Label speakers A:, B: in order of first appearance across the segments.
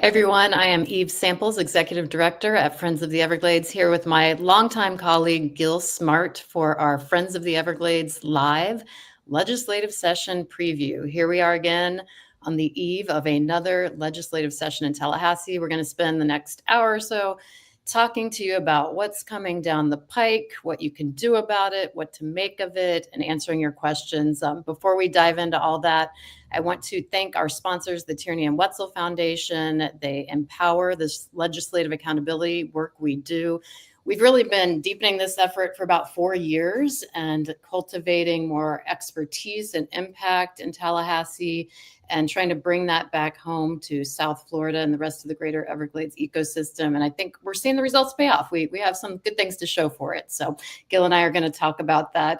A: Everyone, I am Eve Samples, Executive Director at Friends of the Everglades, here with my longtime colleague Gil Smart for our Friends of the Everglades live legislative session preview. Here we are again on the eve of another legislative session in Tallahassee. We're going to spend the next hour or so talking to you about what's coming down the pike, what you can do about it, what to make of it, and answering your questions. Before we dive into all that, I want to thank our sponsors, the Tierney and Wetzel Foundation. They empower this legislative accountability work we do. We've really been deepening this effort for about 4 years and cultivating more expertise and impact in Tallahassee and trying to bring that back home to South Florida and the rest of the greater Everglades ecosystem. And I think we're seeing the results pay off. We have some good things to show for it. So Gil and I are going to talk about that.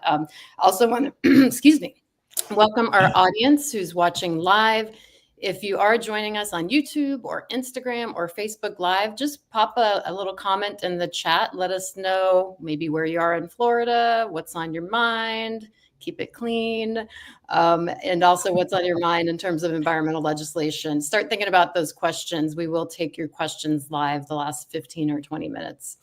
A: Also want to, excuse me, welcome our audience who's watching live. If you are joining us on YouTube or Instagram or Facebook Live, just pop a little comment in the chat. Let us know maybe where you are in Florida, what's on your mind, keep it clean, and also what's on your mind in terms of environmental legislation. Start thinking about those questions. We will take your questions live the last 15 or 20 minutes.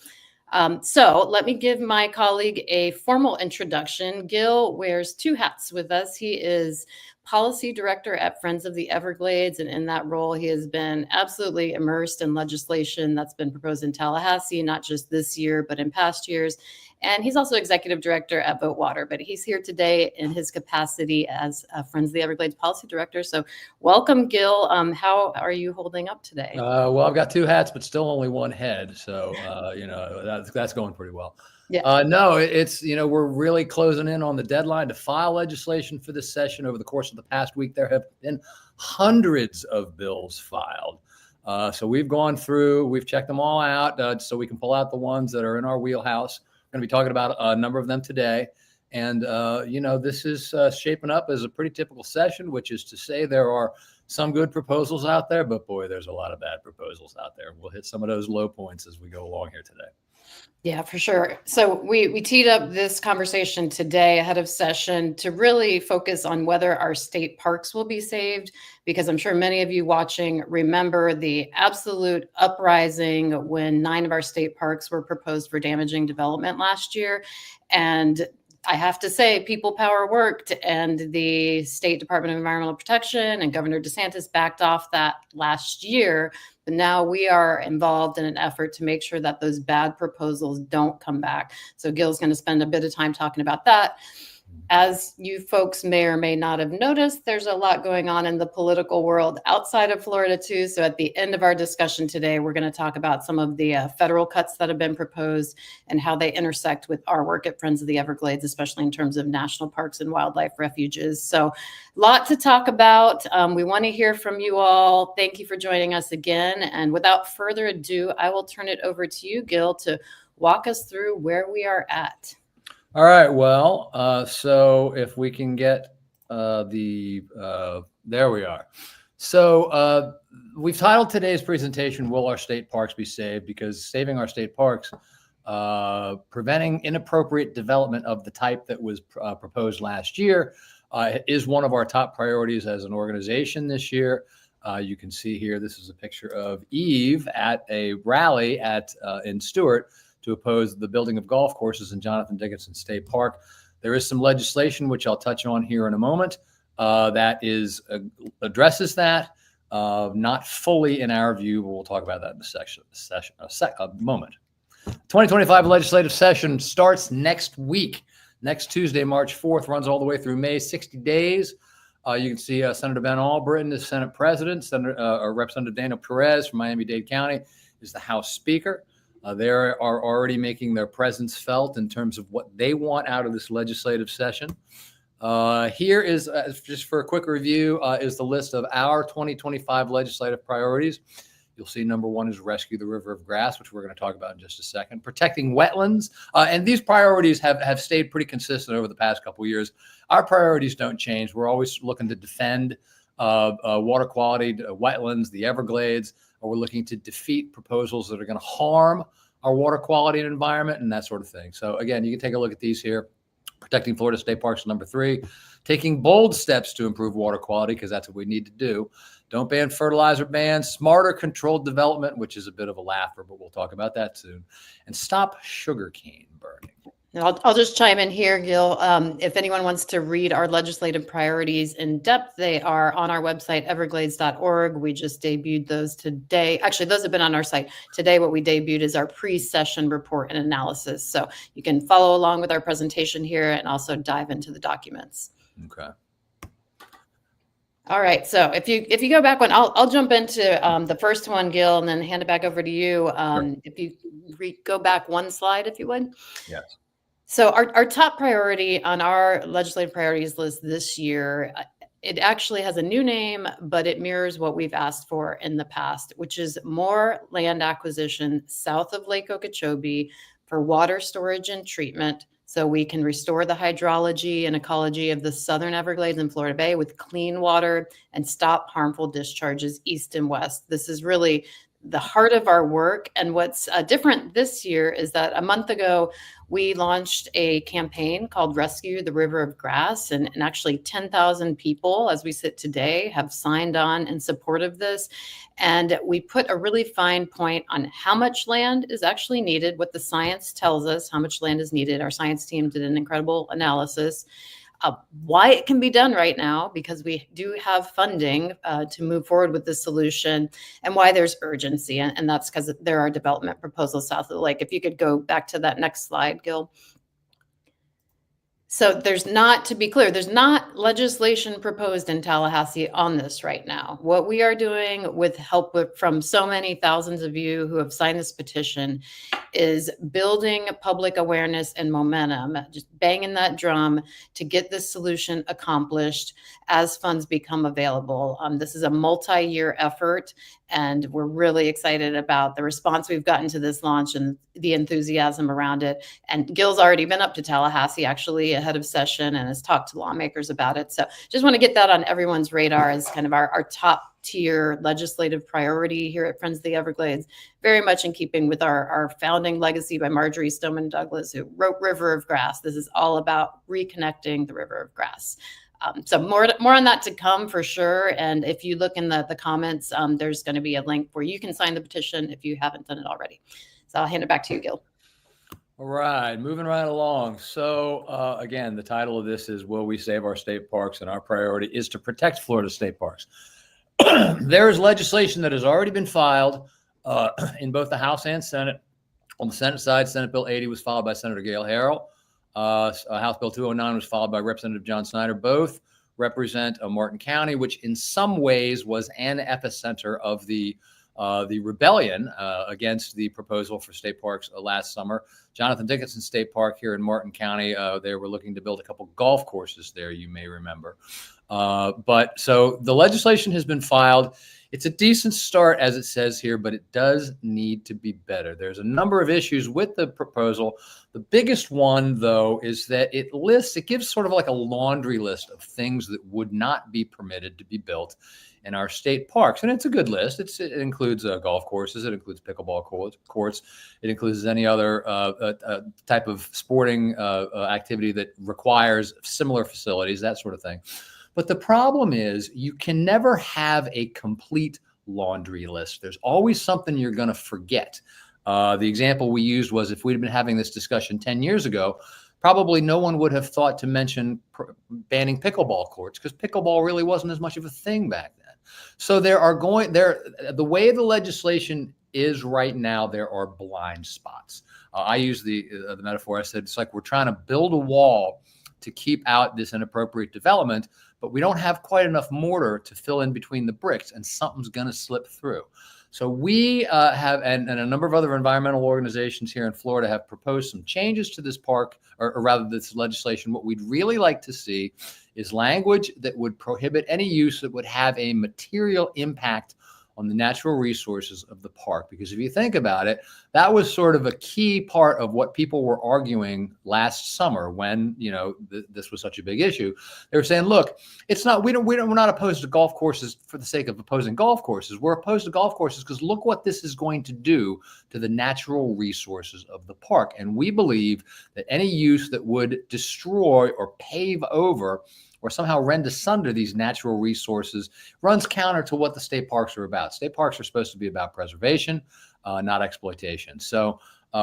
A: So let me give my colleague a formal introduction. Gil wears 2 hats with us. He is Policy Director at Friends of the Everglades, and in that role, he has been absolutely immersed in legislation that's been proposed in Tallahassee, not just this year, but in past years. And he's also Executive Director at Vote Water, but he's here today in his capacity as Friends of the Everglades Policy Director. So welcome, Gil. How are you holding up today?
B: Well, I've got 2 hats, but still only 1 head. So, that's going pretty well.
A: Yeah.
B: No, it's, we're really closing in on the deadline to file legislation for this session. Over the course of the past week, there have been hundreds of bills filed. So we've gone through, we've checked them all out so we can pull out the ones that are in our wheelhouse. We're going to be talking about a number of them today. And, this is shaping up as a pretty typical session, which is to say there are some good proposals out there, but boy, there's a lot of bad proposals out there. We'll hit some of those low points as we go along here today.
A: Yeah, for sure. So we teed up this conversation today ahead of session to really focus on whether our state parks will be saved, because I'm sure many of you watching remember the absolute uprising when 9 of our state parks were proposed for damaging development last year. And I have to say, people power worked, and the State Department of Environmental Protection and Governor DeSantis backed off that last year. But now we are involved in an effort to make sure that those bad proposals don't come back. So Gil's going to spend a bit of time talking about that. As you folks may or may not have noticed, there's a lot going on in the political world outside of Florida too. So at the end of our discussion today, we're going to talk about some of the federal cuts that have been proposed and how they intersect with our work at Friends of the Everglades, especially in terms of national parks and wildlife refuges. So a lot to talk about. We want to hear from you all. Thank you for joining us again. And without further ado, I will turn it over to you, Gil, to walk us through where we are at.
B: All right. Well, so if we can get there we are. So we've titled today's presentation, Will Our State Parks Be Saved? Because saving our state parks, preventing inappropriate development of the type that was proposed last year is one of our top priorities as an organization this year. You can see here, this is a picture of Eve at a rally in Stewart to oppose the building of golf courses in Jonathan Dickinson State Park. There is some legislation, which I'll touch on here in a moment, that addresses that, not fully in our view, but we'll talk about that in a moment. 2025 legislative session starts next week. Next Tuesday, March 4th, runs all the way through May, 60 days. You can see Senator Ben Albritton is Senate President. Representative Daniel Perez from Miami-Dade County is the House Speaker. They are already making their presence felt in terms of what they want out of this legislative session. Here is, just for a quick review, is the list of our 2025 legislative priorities. You'll see number 1 is rescue the river of grass, which we're going to talk about in just a second. Protecting wetlands. And these priorities have stayed pretty consistent over the past couple of years. Our priorities don't change. We're always looking to defend water quality, wetlands, the Everglades. Or we're looking to defeat proposals that are going to harm our water quality and environment and that sort of thing. So again, you can take a look at these here. Protecting Florida state parks, number 3. Taking bold steps to improve water quality, because that's what we need to do. Don't ban fertilizer bans. Smarter controlled development, which is a bit of a laugher, but we'll talk about that soon. And stop sugarcane burning.
A: I'll just chime in here, Gil. If anyone wants to read our legislative priorities in depth, they are on our website, everglades.org. We just debuted those today. Actually, those have been on our site. Today, what we debuted is our pre-session report and analysis. So you can follow along with our presentation here and also dive into the documents.
B: Okay.
A: All right. So if you go back one, I'll jump into the first one, Gil, and then hand it back over to you.
B: Sure.
A: If you go back one slide, if you would.
B: Yes.
A: So our top priority on our legislative priorities list this year, it actually has a new name, but it mirrors what we've asked for in the past, which is more land acquisition south of Lake Okeechobee for water storage and treatment, so we can restore the hydrology and ecology of the southern Everglades and Florida Bay with clean water and stop harmful discharges east and west. This is really the heart of our work. And what's different this year is that a month ago, we launched a campaign called Rescue the River of Grass. And actually 10,000 people, as we sit today, have signed on in support of this. And we put a really fine point on how much land is actually needed, what the science tells us, how much land is needed. Our science team did an incredible analysis. Why it can be done right now, because we do have funding to move forward with this solution, and why there's urgency. And that's because there are development proposals south of the lake. If you could go back to that next slide, Gil. So there's not, to be clear, there's not legislation proposed in Tallahassee on this right now. What we are doing with help from so many thousands of you who have signed this petition is building public awareness and momentum, just banging that drum to get this solution accomplished as funds become available. This is a multi-year effort, and we're really excited about the response we've gotten to this launch and the enthusiasm around it. And Gil's already been up to Tallahassee, actually, ahead of session, and has talked to lawmakers about it. So just want to get that on everyone's radar as kind of our top tier legislative priority here at Friends of the Everglades, very much in keeping with our founding legacy by Marjorie Stoneman Douglas, who wrote River of Grass. This is all about reconnecting the River of Grass. So more on that to come for sure. And if you look in the comments, there's going to be a link where you can sign the petition if you haven't done it already. So I'll hand it back to you, Gil.
B: All right, moving right along. So again, the title of this is Will We Save Our State Parks? And our priority is to protect Florida state parks. There is legislation that has already been filed in both the House and Senate. On the Senate side, Senate Bill 80 was filed by Senator Gail Harrell. House Bill 209 was followed by Representative John Snyder. Both represent Martin County, which in some ways was an epicenter of the rebellion against the proposal for state parks last summer. Jonathan Dickinson State Park here in Martin County, they were looking to build a couple golf courses there, you may remember. But so the legislation has been filed. It's a decent start, as it says here, but it does need to be better. There's a number of issues with the proposal. The biggest one, though, is that it gives sort of like a laundry list of things that would not be permitted to be built in our state parks. And it's a good list. It includes golf courses. It includes pickleball courts. It includes any other type of sporting activity that requires similar facilities, that sort of thing. But the problem is you can never have a complete laundry list. There's always something you're going to forget. The example we used was if we'd been having this discussion 10 years ago, probably no one would have thought to mention banning pickleball courts because pickleball really wasn't as much of a thing back then. So the way the legislation is right now, there are blind spots. I use the metaphor. I said, it's like we're trying to build a wall to keep out this inappropriate development, but we don't have quite enough mortar to fill in between the bricks, and something's going to slip through. So we have, and a number of other environmental organizations here in Florida have proposed some changes to this park, or rather this legislation. What we'd really like to see is language that would prohibit any use that would have a material impact on the natural resources of the park. Because if you think about it, that was sort of a key part of what people were arguing last summer when, this was such a big issue. They were saying, look, it's not, we're not opposed to golf courses for the sake of opposing golf courses. We're opposed to golf courses because look what this is going to do to the natural resources of the park. And we believe that any use that would destroy or pave over or somehow rend asunder these natural resources runs counter to what the state parks are about. State parks are supposed to be about preservation, not exploitation. So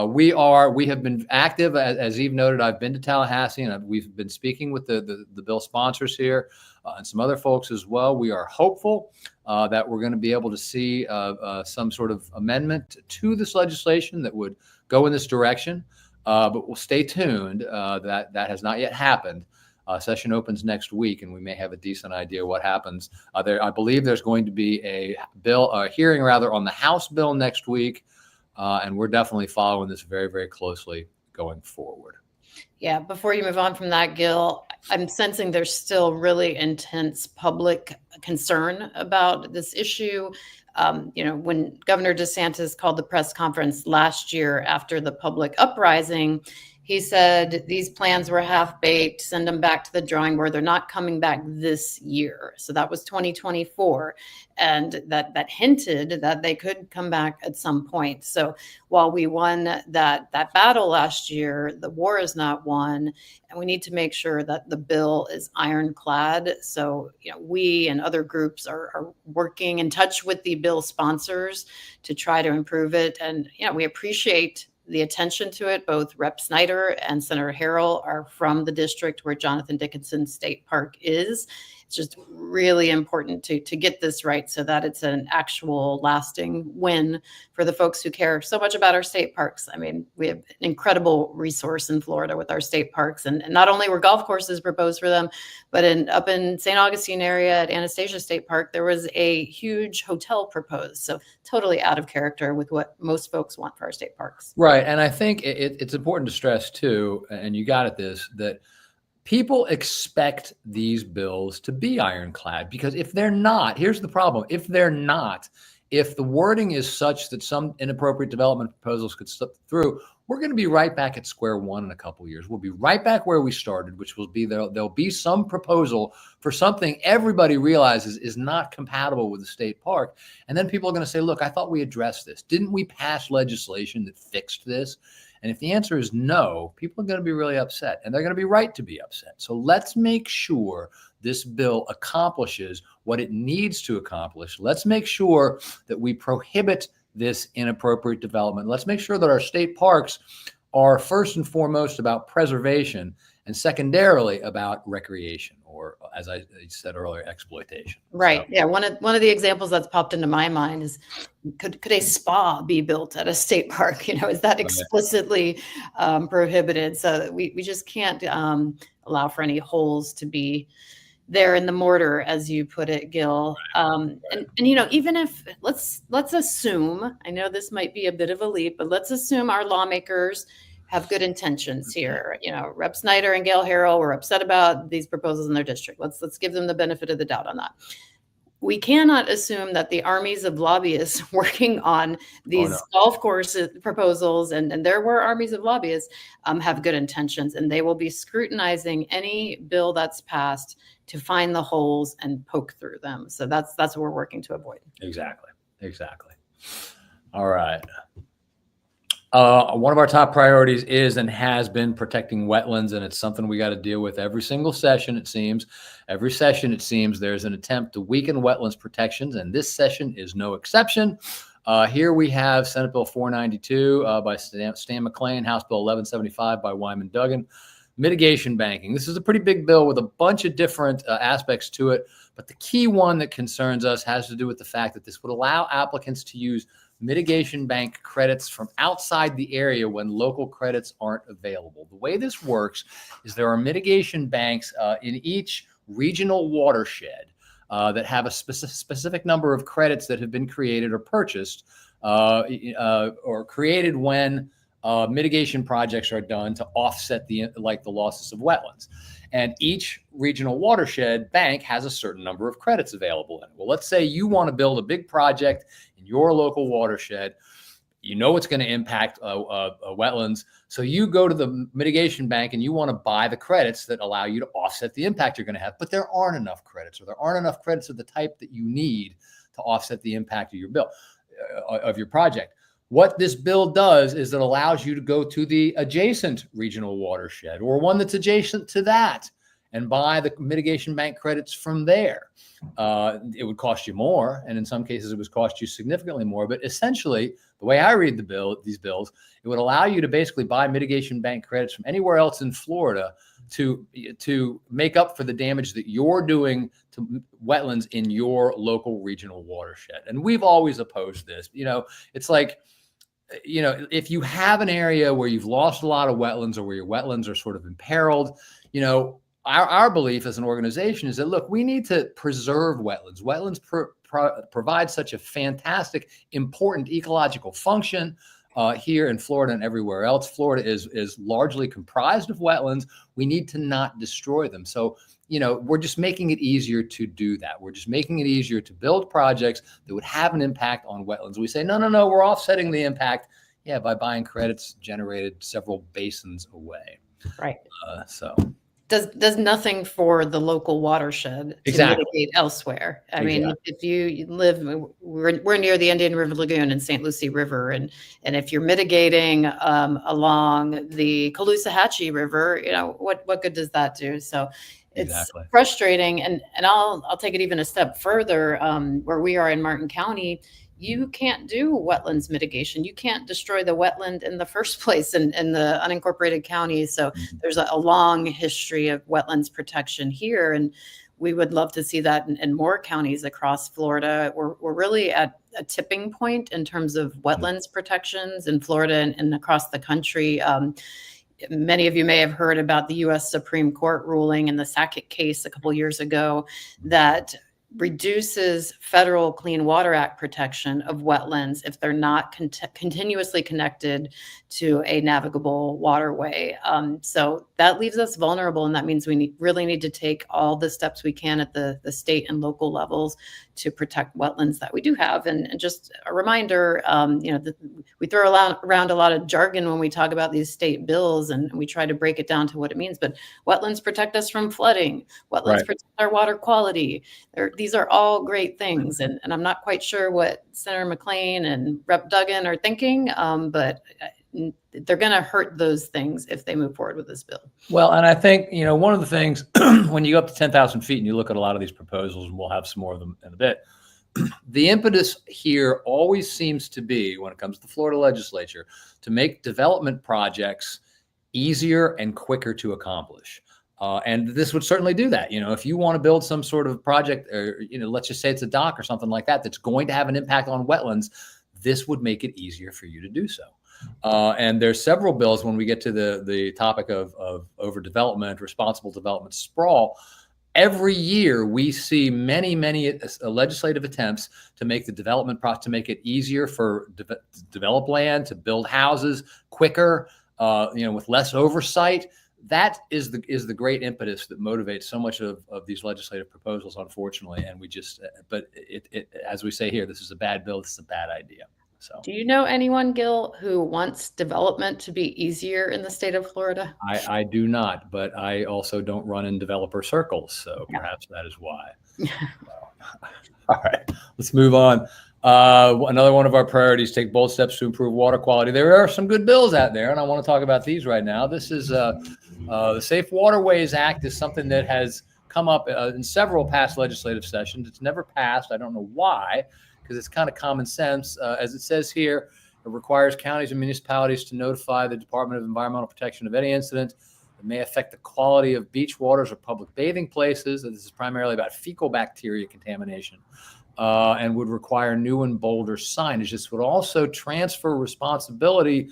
B: we have been active, as Eve noted. I've been to Tallahassee, and we've been speaking with the bill sponsors here and some other folks as well. We are hopeful that we're going to be able to see some sort of amendment to this legislation that would go in this direction. But we'll stay tuned. That has not yet happened. Session opens next week, and we may have a decent idea what happens. I believe there's going to be a hearing on the House bill next week, and we're definitely following this very, very closely going forward.
A: Yeah, before you move on from that, Gil, I'm sensing there's still really intense public concern about this issue. When Governor DeSantis called the press conference last year after the public uprising, he said these plans were half-baked, send them back to the drawing board. They're not coming back this year. So that was 2024. And that hinted that they could come back at some point. So while we won that battle last year, the war is not won. And we need to make sure that the bill is ironclad. So we and other groups are working in touch with the bill sponsors to try to improve it. And we appreciate the attention to it. Both Rep. Snyder and Senator Harrell are from the district where Jonathan Dickinson State Park is. It's just really important to get this right so that it's an actual lasting win for the folks who care so much about our state parks. I mean, we have an incredible resource in Florida with our state parks. And not only were golf courses proposed for them, but up in St. Augustine area at Anastasia State Park, there was a huge hotel proposed. So totally out of character with what most folks want for our state parks.
B: Right. And I think it's important to stress too, and you got at this, that people expect these bills to be ironclad, because if they're not, here's the problem. If the wording is such that some inappropriate development proposals could slip through, we're going to be right back at square one in a couple of years. We'll be right back where we started, which will be there'll be some proposal for something everybody realizes is not compatible with the state park. And then people are going to say, look, I thought we addressed this. Didn't we pass legislation that fixed this? And if the answer is no, people are going to be really upset, and they're going to be right to be upset. So let's make sure this bill accomplishes what it needs to accomplish. Let's make sure that we prohibit this inappropriate development. Let's make sure that our state parks are first and foremost about preservation and secondarily about recreation, or as I said earlier, exploitation.
A: Right.
B: So,
A: yeah. One of the examples that's popped into my mind is could a spa be built at a state park? Is that explicitly prohibited? So we just can't allow for any holes to be there in the mortar, as you put it, Gil. And even if let's assume, I know this might be a bit of a leap, but let's assume our lawmakers have good intentions here. Rep. Snyder and Gail Harrell were upset about these proposals in their district. Let's give them the benefit of the doubt on that. We cannot assume that the armies of lobbyists working on these golf course proposals, and there were armies of lobbyists, have good intentions, and they will be scrutinizing any bill that's passed to find the holes and poke through them. So that's what we're working to avoid.
B: Exactly. All right. One of our top priorities is and has been protecting wetlands, and it's something we got to deal with every single session, it seems. Every session, it seems, there's an attempt to weaken wetlands protections, and this session is no exception. Here we have Senate Bill 492 by Stan McClain, House Bill 1175 by Wyman Duggan. Mitigation banking. This is a pretty big bill with a bunch of different aspects to it, but the key one that concerns us has to do with the fact that this would allow applicants to use mitigation bank credits from outside the area when local credits aren't available. The way this works is there are mitigation banks in each regional watershed that have a specific number of credits that have been created or purchased or created when mitigation projects are done to offset the losses of wetlands. And each regional watershed bank has a certain number of credits available in it. Well, let's say you want to build a big project in your local watershed. You know it's going to impact wetlands. So you go to the mitigation bank and you want to buy the credits that allow you to offset the impact you're going to have. But there aren't enough credits, or there aren't enough credits of the type that you need to offset the impact of your bill, of your project. What this bill does is it allows you to go to the adjacent regional watershed, or one that's adjacent to that, and buy the mitigation bank credits from there. It would cost you more, and in some cases it would cost you significantly more. But essentially, the way I read these bills, it would allow you to basically buy mitigation bank credits from anywhere else in Florida to make up for the damage that you're doing to wetlands in your local regional watershed. And we've always opposed this. It's like, if you have an area where you've lost a lot of wetlands, or where your wetlands are sort of imperiled, our belief as an organization is that, look, we need to preserve wetlands. Wetlands provide such a fantastic, important ecological function here in Florida and everywhere else. Florida is largely comprised of wetlands. We need to not destroy them. So, we're just making it easier to do that. We're just making it easier to build projects that would have an impact on wetlands. We say, no, we're offsetting the impact, by buying credits generated several basins away.
A: Right.
B: So
A: does nothing for the local watershed to mitigate elsewhere. I mean, if you live, we're near the Indian River Lagoon and St. Lucie River, and if you're mitigating along the Caloosahatchee River, what good does that do? So it's frustrating. And I'll take it even a step further. Where we are in Martin County, you can't do wetlands mitigation. You can't destroy the wetland in the first place in the unincorporated counties. So there's a long history of wetlands protection here. And we would love to see that in more counties across Florida. We're really at a tipping point in terms of wetlands protections in Florida and across the country. Many of you may have heard about the U.S. Supreme Court ruling in the Sackett case a couple years ago that reduces federal Clean Water Act protection of wetlands if they're not continuously connected to a navigable waterway. So that leaves us vulnerable, and that means we really need to take all the steps we can at the state and local levels to protect wetlands that we do have. And just a reminder, we throw around a lot of jargon when we talk about these state bills, and we try to break it down to what it means. But wetlands protect us from flooding. Wetlands protect our water quality. These are all great things. And I'm not quite sure what Senator McClain and Rep. Duggan are thinking, but they're going to hurt those things if they move forward with this bill.
B: Well, and I think, one of the things when you go up to 10,000 feet and you look at a lot of these proposals, and we'll have some more of them in a bit, the impetus here always seems to be, when it comes to the Florida legislature, to make development projects easier and quicker to accomplish. And this would certainly do that. If you want to build some sort of project, or, let's just say it's a dock or something like that, that's going to have an impact on wetlands, this would make it easier for you to do so. And there's several bills when we get to the topic of overdevelopment, responsible development, sprawl. Every year we see many legislative attempts to make the development process, to make it easier for develop land, to build houses quicker, with less oversight. That is the great impetus that motivates so much of these legislative proposals, unfortunately. And we just, but it as we say here, this is a bad bill. This is a bad idea. So,
A: do you know anyone, Gil, who wants development to be easier in the state of Florida?
B: I do not, but I also don't run in developer circles, so perhaps that is why. All right, let's move on. Another one of our priorities: take bold steps to improve water quality. There are some good bills out there, and I want to talk about these right now. This is the Safe Waterways Act is something that has come up in several past legislative sessions. It's never passed. I don't know why, because it's kind of common sense. As it says here, it requires counties and municipalities to notify the Department of Environmental Protection of any incident that may affect the quality of beach waters or public bathing places. This is primarily about fecal bacteria contamination, and would require new and bolder signage. This would also transfer responsibility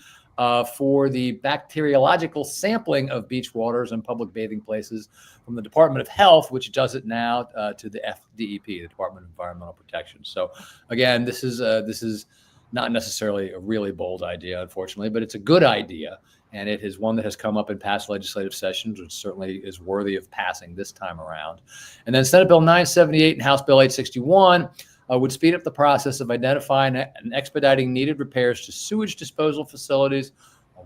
B: for the bacteriological sampling of beach waters and public bathing places from the Department of Health, which does it now, to the DEP, the Department of Environmental Protection. So again, this is not necessarily a really bold idea, unfortunately, but it's a good idea. and it is one that has come up in past legislative sessions, which certainly is worthy of passing this time around. And then Senate Bill 978 and House Bill 861 would speed up the process of identifying and expediting needed repairs to sewage disposal facilities.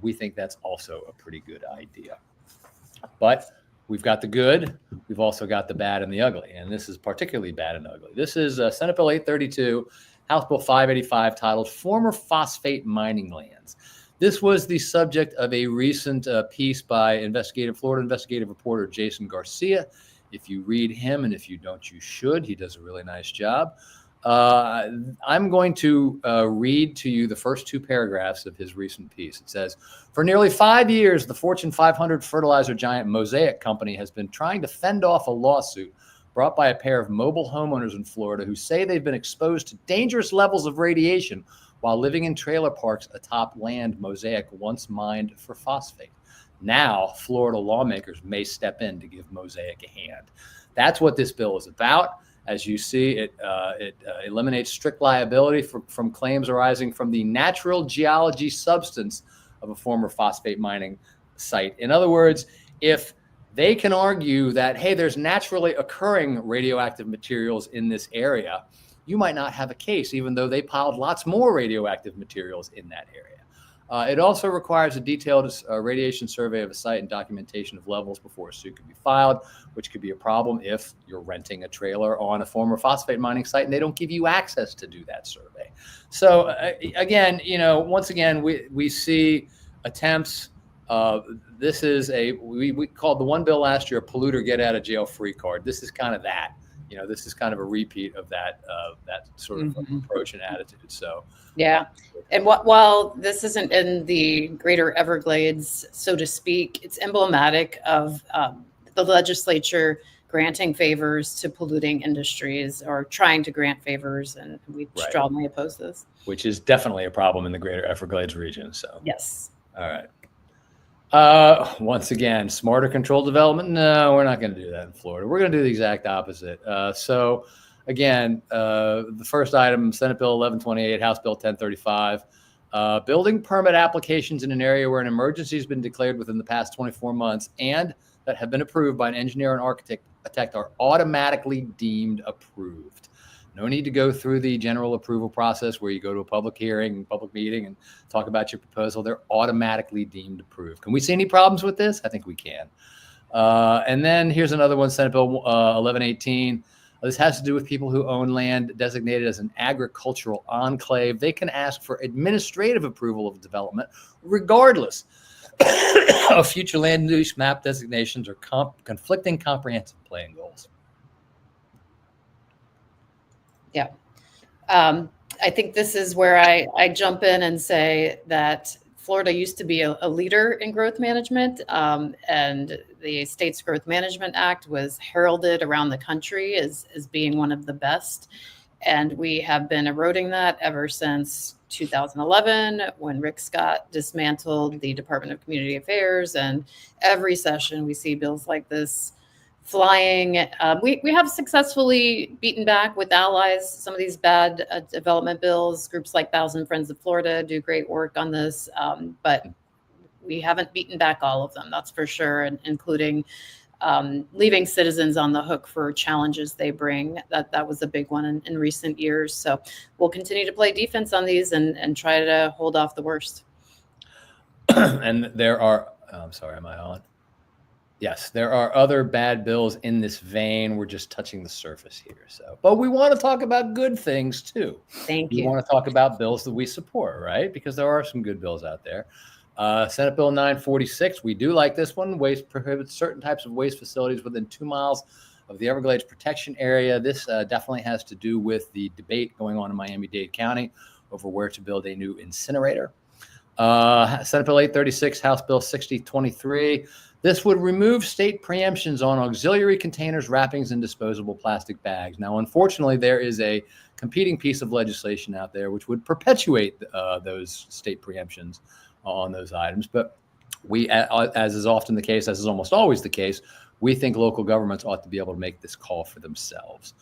B: We think that's also a pretty good idea. But we've got the good, we've also got the bad and the ugly, and this is particularly bad and ugly. This is Senate Bill 832, House Bill 585, titled Former Phosphate Mining Lands. This was the subject of a recent piece by Florida investigative reporter Jason Garcia. If you read him, and if you don't, you should. He does a really nice job. I'm going to read to you the first two paragraphs of his recent piece. It says, for nearly 5 years, the Fortune 500 fertilizer giant Mosaic Company has been trying to fend off a lawsuit brought by a pair of mobile homeowners in Florida who say they've been exposed to dangerous levels of radiation while living in trailer parks atop land Mosaic once mined for phosphate. Now, Florida lawmakers may step in to give Mosaic a hand. That's what this bill is about. As you see, it eliminates strict liability from claims arising from the natural geology substance of a former phosphate mining site. In other words, if they can argue that, hey, there's naturally occurring radioactive materials in this area, you might not have a case, even though they piled lots more radioactive materials in that area. It also requires a detailed radiation survey of a site and documentation of levels before a suit can be filed, which could be a problem if you're renting a trailer on a former phosphate mining site and they don't give you access to do that survey. So again, once again, we see attempts. This is we called the one bill last year a polluter get out of jail free card. This is kind of that. This is kind of a repeat of that sort of approach and attitude. So
A: yeah, and while this isn't in the greater Everglades, so to speak, it's emblematic of the legislature granting favors to polluting industries or trying to grant favors, and we strongly oppose this.
B: Which is definitely a problem in the greater Everglades region. So
A: yes.
B: All right. Once again, smarter controlled development. No, we're not going to do that in Florida. We're going to do the exact opposite. So again, the first item, Senate Bill 1128, House Bill 1035, building permit applications in an area where an emergency has been declared within the past 24 months and that have been approved by an engineer and architect are automatically deemed approved. No need to go through the general approval process where you go to a public hearing, public meeting, and talk about your proposal. They're automatically deemed approved. Can we see any problems with this? I think we can. And then here's another one, Senate Bill 1118. This has to do with people who own land designated as an agricultural enclave. They can ask for administrative approval of development, regardless of future land use map designations or conflicting comprehensive plan goals.
A: Yeah. I think this is where I jump in and say that Florida used to be a leader in growth management, and the state's Growth Management Act was heralded around the country as being one of the best. And we have been eroding that ever since 2011, when Rick Scott dismantled the Department of Community Affairs. And every session we see bills like this flying. We have successfully beaten back with allies some of these bad development bills. Groups like Thousand Friends of Florida do great work on this, but we haven't beaten back all of them, that's for sure, and including leaving citizens on the hook for challenges they bring. That was a big one in recent years. So we'll continue to play defense on these and try to hold off the worst.
B: And there are, I'm sorry, am I on? Yes, there are other bad bills in this vein. We're just touching the surface here. So, but we want to talk about good things too.
A: Thank you.
B: We want to talk about bills that we support, right? Because there are some good bills out there. Senate Bill 946, we do like this one. Waste prohibits certain types of waste facilities within 2 miles of the Everglades protection area. This definitely has to do with the debate going on in Miami-Dade County over where to build a new incinerator. Senate Bill 836, House Bill 6023. This would remove state preemptions on auxiliary containers, wrappings, and disposable plastic bags. Now, unfortunately, there is a competing piece of legislation out there which would perpetuate those state preemptions on those items. But we, as is often the case, as is almost always the case, we think local governments ought to be able to make this call for themselves.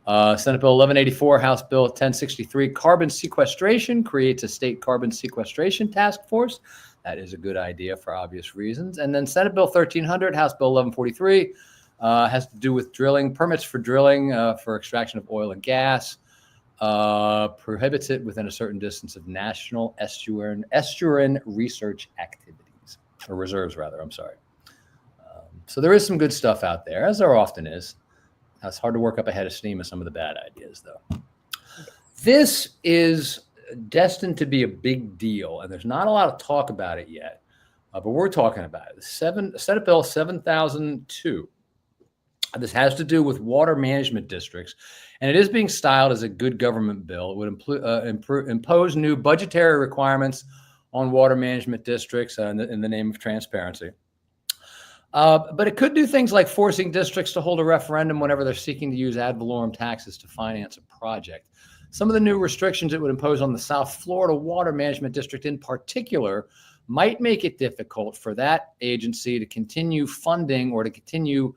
B: Senate Bill 1184, House Bill 1063, carbon sequestration creates a state carbon sequestration task force. That is a good idea for obvious reasons. And then Senate Bill 1300, House Bill 1143, has to do with drilling, permits for drilling for extraction of oil and gas, prohibits it within a certain distance of national estuarine research activities, or reserves rather, I'm sorry. So there is some good stuff out there, as there often is. It's hard to work up a head of steam with some of the bad ideas, though. This is destined to be a big deal, and there's not a lot of talk about it yet, but we're talking about it. Senate Bill 7002. This has to do with water management districts, and it is being styled as a good government bill. It would impose new budgetary requirements on water management districts in the name of transparency. But it could do things like forcing districts to hold a referendum whenever they're seeking to use ad valorem taxes to finance a project. Some of the new restrictions it would impose on the South Florida Water Management District in particular might make it difficult for that agency to continue funding or to continue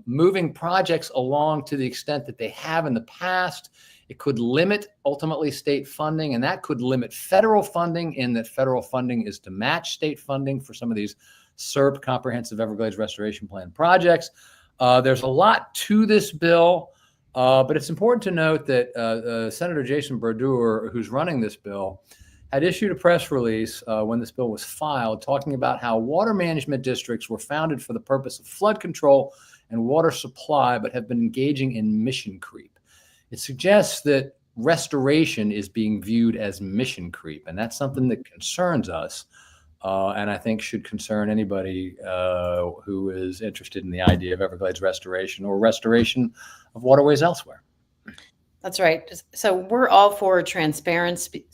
B: moving projects along to the extent that they have in the past. It could limit ultimately state funding, and that could limit federal funding in that federal funding is to match state funding for some of these SERP, Comprehensive Everglades Restoration Plan projects. There's a lot to this bill, but it's important to note that Senator Jason Brodeur, who's running this bill, had issued a press release when this bill was filed talking about how water management districts were founded for the purpose of flood control and water supply, but have been engaging in mission creep. It suggests that restoration is being viewed as mission creep, and that's something that concerns us. And I think should concern anybody who is interested in the idea of Everglades restoration or restoration of waterways elsewhere.
A: That's right. So we're all for transparency,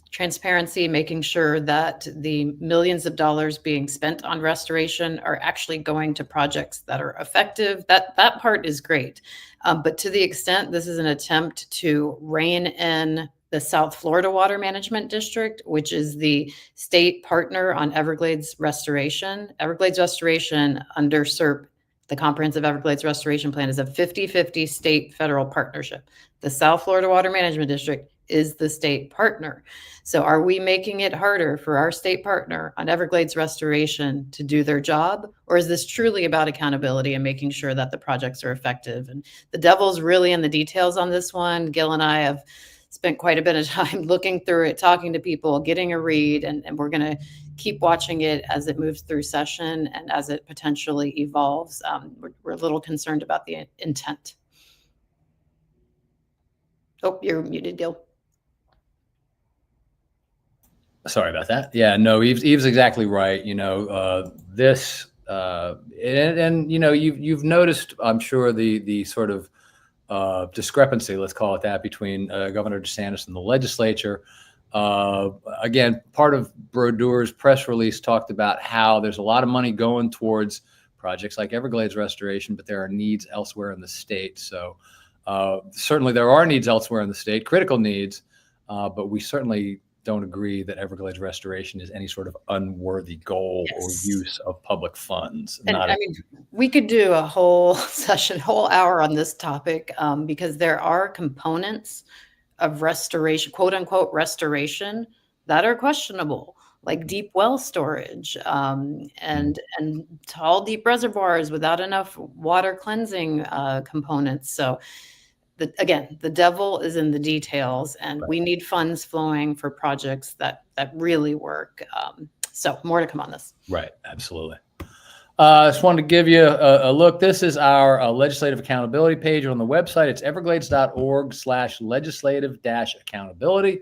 A: making sure that the millions of dollars being spent on restoration are actually going to projects that are effective. That part is great. But to the extent this is an attempt to rein in the South Florida Water Management District, which is the state partner on Everglades restoration. Everglades restoration under SERP, the Comprehensive Everglades Restoration Plan, is a 50-50 state-federal partnership. The South Florida Water Management District is the state partner. So are we making it harder for our state partner on Everglades restoration to do their job? Or is this truly about accountability and making sure that the projects are effective? And the devil's really in the details on this one. Gil and I have spent quite a bit of time looking through it, talking to people, getting a read, and we're going to keep watching it as it moves through session and as it potentially evolves. We're a little concerned about the intent. Oh, you're muted, Gil.
B: Sorry about that. Yeah, no, Eve's exactly right. You know, this and you know, you've noticed, I'm sure, the sort of discrepancy, let's call it that, between Governor DeSantis and the legislature. Again, part of Brodeur's press release talked about how there's a lot of money going towards projects like Everglades restoration, but there are needs elsewhere in the state. So certainly there are needs elsewhere in the state, critical needs, but we certainly don't agree that Everglades restoration is any sort of unworthy goal or use of public funds.
A: And I mean, we could do a whole session, whole hour on this topic, because there are components of restoration, quote unquote, restoration, that are questionable, like deep well storage, and tall, deep reservoirs without enough water cleansing components. So again, the devil is in the details, and we need funds flowing for projects that really work. So more to come on this. Right.
B: Absolutely. I just wanted to give you a look. This is our legislative accountability page on the website. It's everglades.org/legislative-accountability.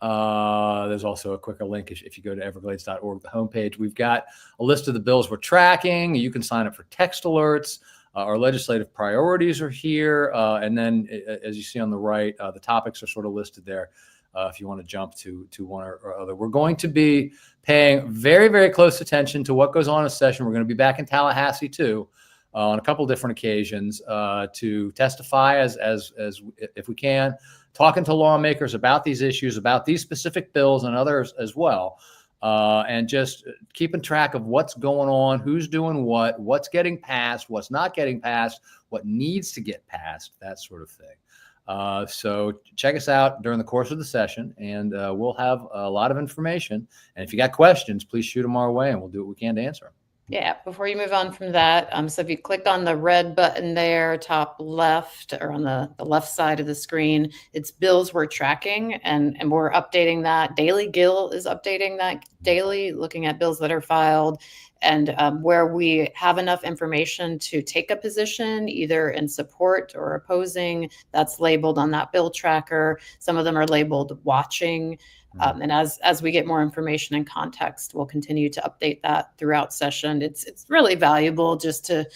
B: There's also a quicker link if you go to everglades.org, the homepage. We've got a list of the bills we're tracking. You can sign up for text alerts. Our legislative priorities are here. And then, as you see on the right, the topics are sort of listed there if you want to jump to one or other. We're going to be paying very, very close attention to what goes on in a session. We're going to be back in Tallahassee, too, on a couple of different occasions to testify as if we can, talking to lawmakers about these issues, about these specific bills and others as well. And just keeping track of what's going on, who's doing what's getting passed, what's not getting passed, what needs to get passed, that sort of thing. So check us out during the course of the session, and we'll have a lot of information. And if you got questions, please shoot them our way, and we'll do what we can to answer them.
A: Yeah, before you move on from that, so if you click on the red button there, top left, or on the left side of the screen, it's bills we're tracking, and we're updating that daily. Gil is updating that daily, looking at bills that are filed, and where we have enough information to take a position, either in support or opposing, that's labeled on that bill tracker. Some of them are labeled watching. And as we get more information and context, we'll continue to update that throughout session. It's really valuable just to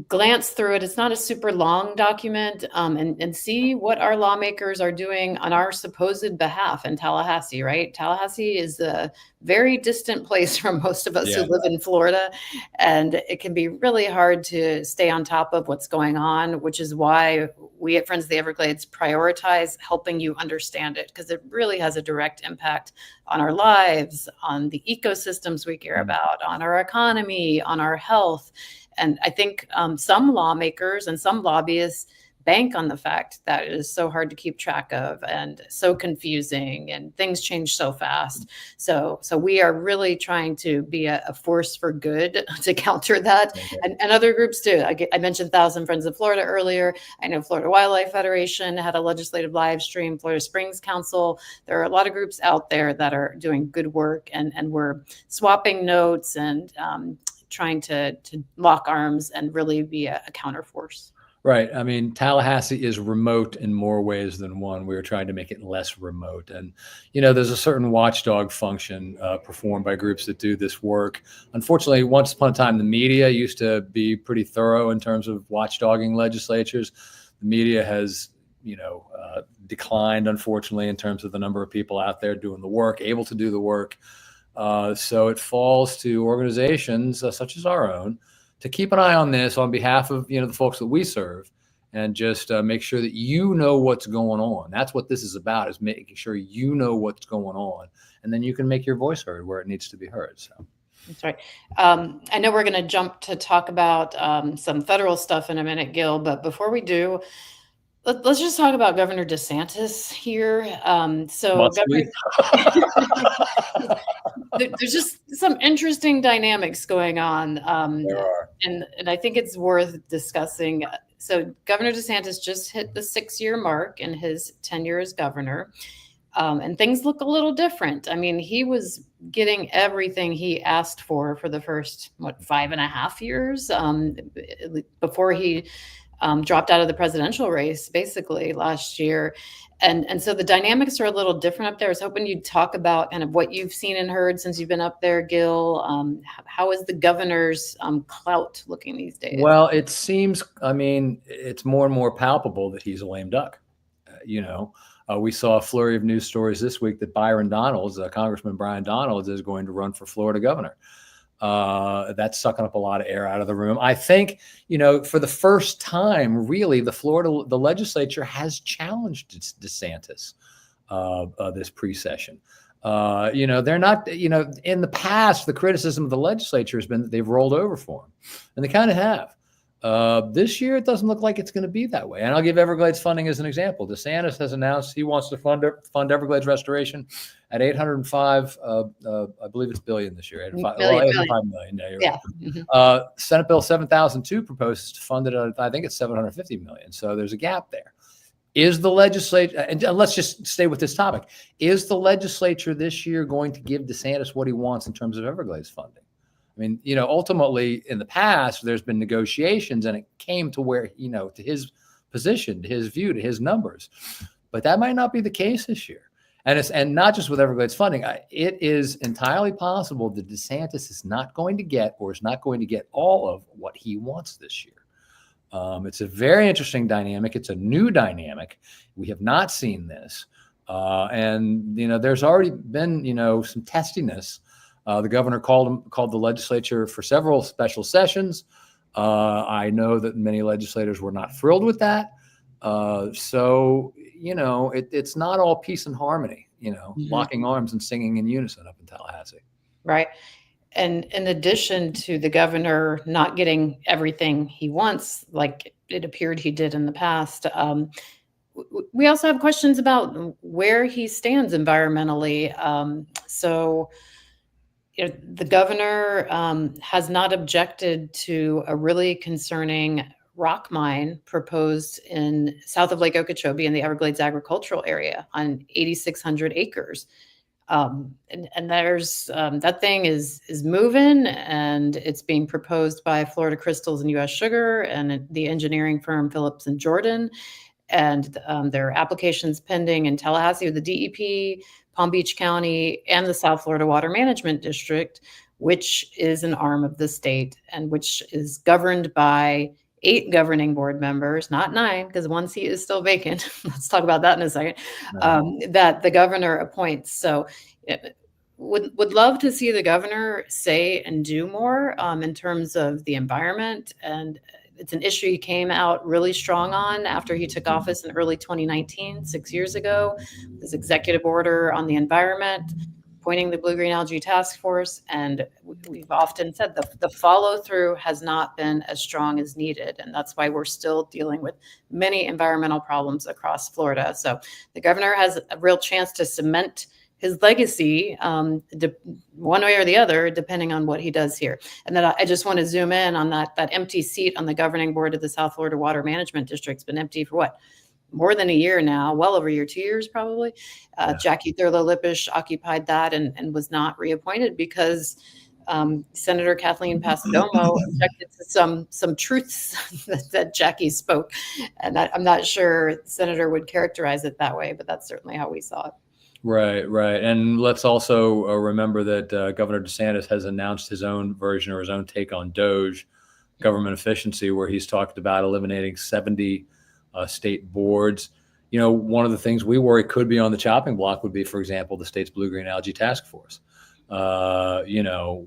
A: glance through it. It's not a super long document, and see what our lawmakers are doing on our supposed behalf in Tallahassee, right? Tallahassee is a very distant place from most of us who live in Florida, and it can be really hard to stay on top of what's going on, which is why we at Friends of the Everglades prioritize helping you understand it, because it really has a direct impact on our lives, on the ecosystems we care about, on our economy, on our health. And I think some lawmakers and some lobbyists bank on the fact that it is so hard to keep track of and so confusing, and things change so fast. So we are really trying to be a force for good to counter that. And other groups too. I mentioned Thousand Friends of Florida earlier. I know Florida Wildlife Federation had a legislative live stream, Florida Springs Council. There are a lot of groups out there that are doing good work, and we're swapping notes and trying to lock arms and really be a counterforce.
B: Right. I mean, Tallahassee is remote in more ways than one. We were trying to make it less remote. And, there's a certain watchdog function performed by groups that do this work. Unfortunately, once upon a time, the media used to be pretty thorough in terms of watchdogging legislatures. The media has, declined, unfortunately, in terms of the number of people out there doing the work, able to do the work. So it falls to organizations such as our own to keep an eye on this on behalf of, the folks that we serve, and just make sure that what's going on. That's what this is about, is making sure what's going on, and then you can make your voice heard where it needs to be heard. So
A: that's right. I know we're going to jump to talk about some federal stuff in a minute, Gil, but before we do, let's just talk about Governor DeSantis here. There's just some interesting dynamics going on.
B: There are.
A: And I think it's worth discussing. So Governor DeSantis just hit the 6-year mark in his tenure as governor. And things look a little different. I mean, he was getting everything he asked for the first, 5.5 years before he dropped out of the presidential race, basically, last year. And so the dynamics are a little different up there. I was hoping you'd talk about kind of what you've seen and heard since you've been up there, Gil. How is the governor's clout looking these days?
B: Well, it seems, it's more and more palpable that he's a lame duck. We saw a flurry of news stories this week that Congressman Byron Donalds, is going to run for Florida governor. That's sucking up a lot of air out of the room. I think, for the first time, really, the legislature has challenged DeSantis this pre-session. They're not, in the past, the criticism of the legislature has been that they've rolled over for him, and they kind of have. This year, it doesn't look like it's going to be that way. And I'll give Everglades funding as an example. DeSantis has announced he wants to fund Everglades restoration at 805, I believe it's billion this year. 805 million. Yeah. Right. Senate Bill 7002 proposes to fund it at, I think it's 750 million. So there's a gap there. Is the legislature, and let's just stay with this topic, is the legislature this year going to give DeSantis what he wants in terms of Everglades funding? Ultimately, in the past, there's been negotiations, and it came to where, to his position, to his view, to his numbers. But that might not be the case this year. And not just with Everglades funding. It is entirely possible that DeSantis is not going to get all of what he wants this year. It's a very interesting dynamic. It's a new dynamic. We have not seen this. And there's already been, some testiness. The governor called the legislature for several special sessions. I know that many legislators were not thrilled with that. It's not all peace and harmony, locking arms and singing in unison up in Tallahassee.
A: Right. And in addition to the governor not getting everything he wants, like it appeared he did in the past, We also have questions about where he stands environmentally. So the governor has not objected to a really concerning rock mine proposed in south of Lake Okeechobee in the Everglades agricultural area on 8,600 acres. And there's that thing is moving, and it's being proposed by Florida Crystals and U.S. Sugar and the engineering firm Phillips and Jordan. And there are applications pending in Tallahassee with the DEP, Palm Beach County, and the South Florida Water Management District, which is an arm of the state and which is governed by 8 governing board members, not 9, because 1 seat is still vacant. Let's talk about that in a second. That the governor appoints. So would love to see the governor say and do more in terms of the environment. And it's an issue he came out really strong on after he took office in early 2019, 6 years ago. His executive order on the environment, appointing the Blue-Green Algae Task Force. And we've often said the follow-through has not been as strong as needed. And that's why we're still dealing with many environmental problems across Florida. So the governor has a real chance to cement his legacy one way or the other, depending on what he does here. And then I just want to zoom in on that empty seat on the governing board of the South Florida Water Management District's been empty for what? More than a year now, well over a year, 2 years probably. Jackie Thurlow-Lippisch occupied that and was not reappointed because Senator Kathleen Passidomo objected to some truths that Jackie spoke. And I'm not sure the senator would characterize it that way, but that's certainly how we saw it.
B: Right, right. And let's also remember that Governor DeSantis has announced his own version or his own take on DOGE, government efficiency, where he's talked about eliminating 70 state boards. You know, one of the things we worry could be on the chopping block would be, for example, the state's Blue-Green Algae Task Force,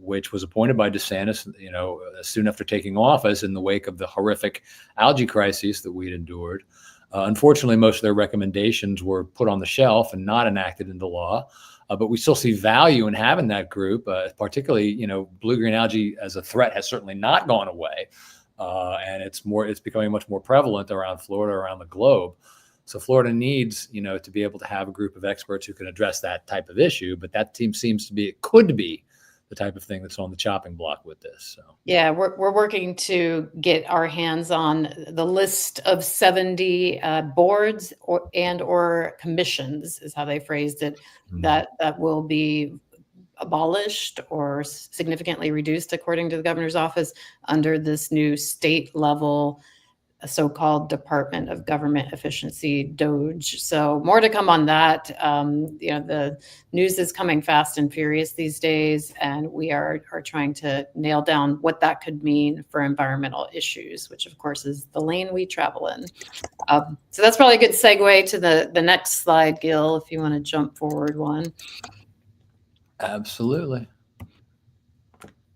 B: which was appointed by DeSantis, soon after taking office in the wake of the horrific algae crises that we'd endured. Unfortunately, most of their recommendations were put on the shelf and not enacted into law. But we still see value in having that group, particularly, blue-green algae as a threat has certainly not gone away. And it's becoming much more prevalent around Florida, around the globe. So Florida needs, to be able to have a group of experts who can address that type of issue. But that team could be the type of thing that's on the chopping block with this. So
A: yeah, we're working to get our hands on the list of 70 boards or commissions, is how they phrased it, that will be abolished or significantly reduced, according to the governor's office, under this new state level so-called Department of Government Efficiency, DOGE. So more to come on that. The news is coming fast and furious these days, and we are trying to nail down what that could mean for environmental issues, which of course is the lane we travel in. So that's probably a good segue to the next slide, Gil, if you want to jump forward one.
B: Absolutely.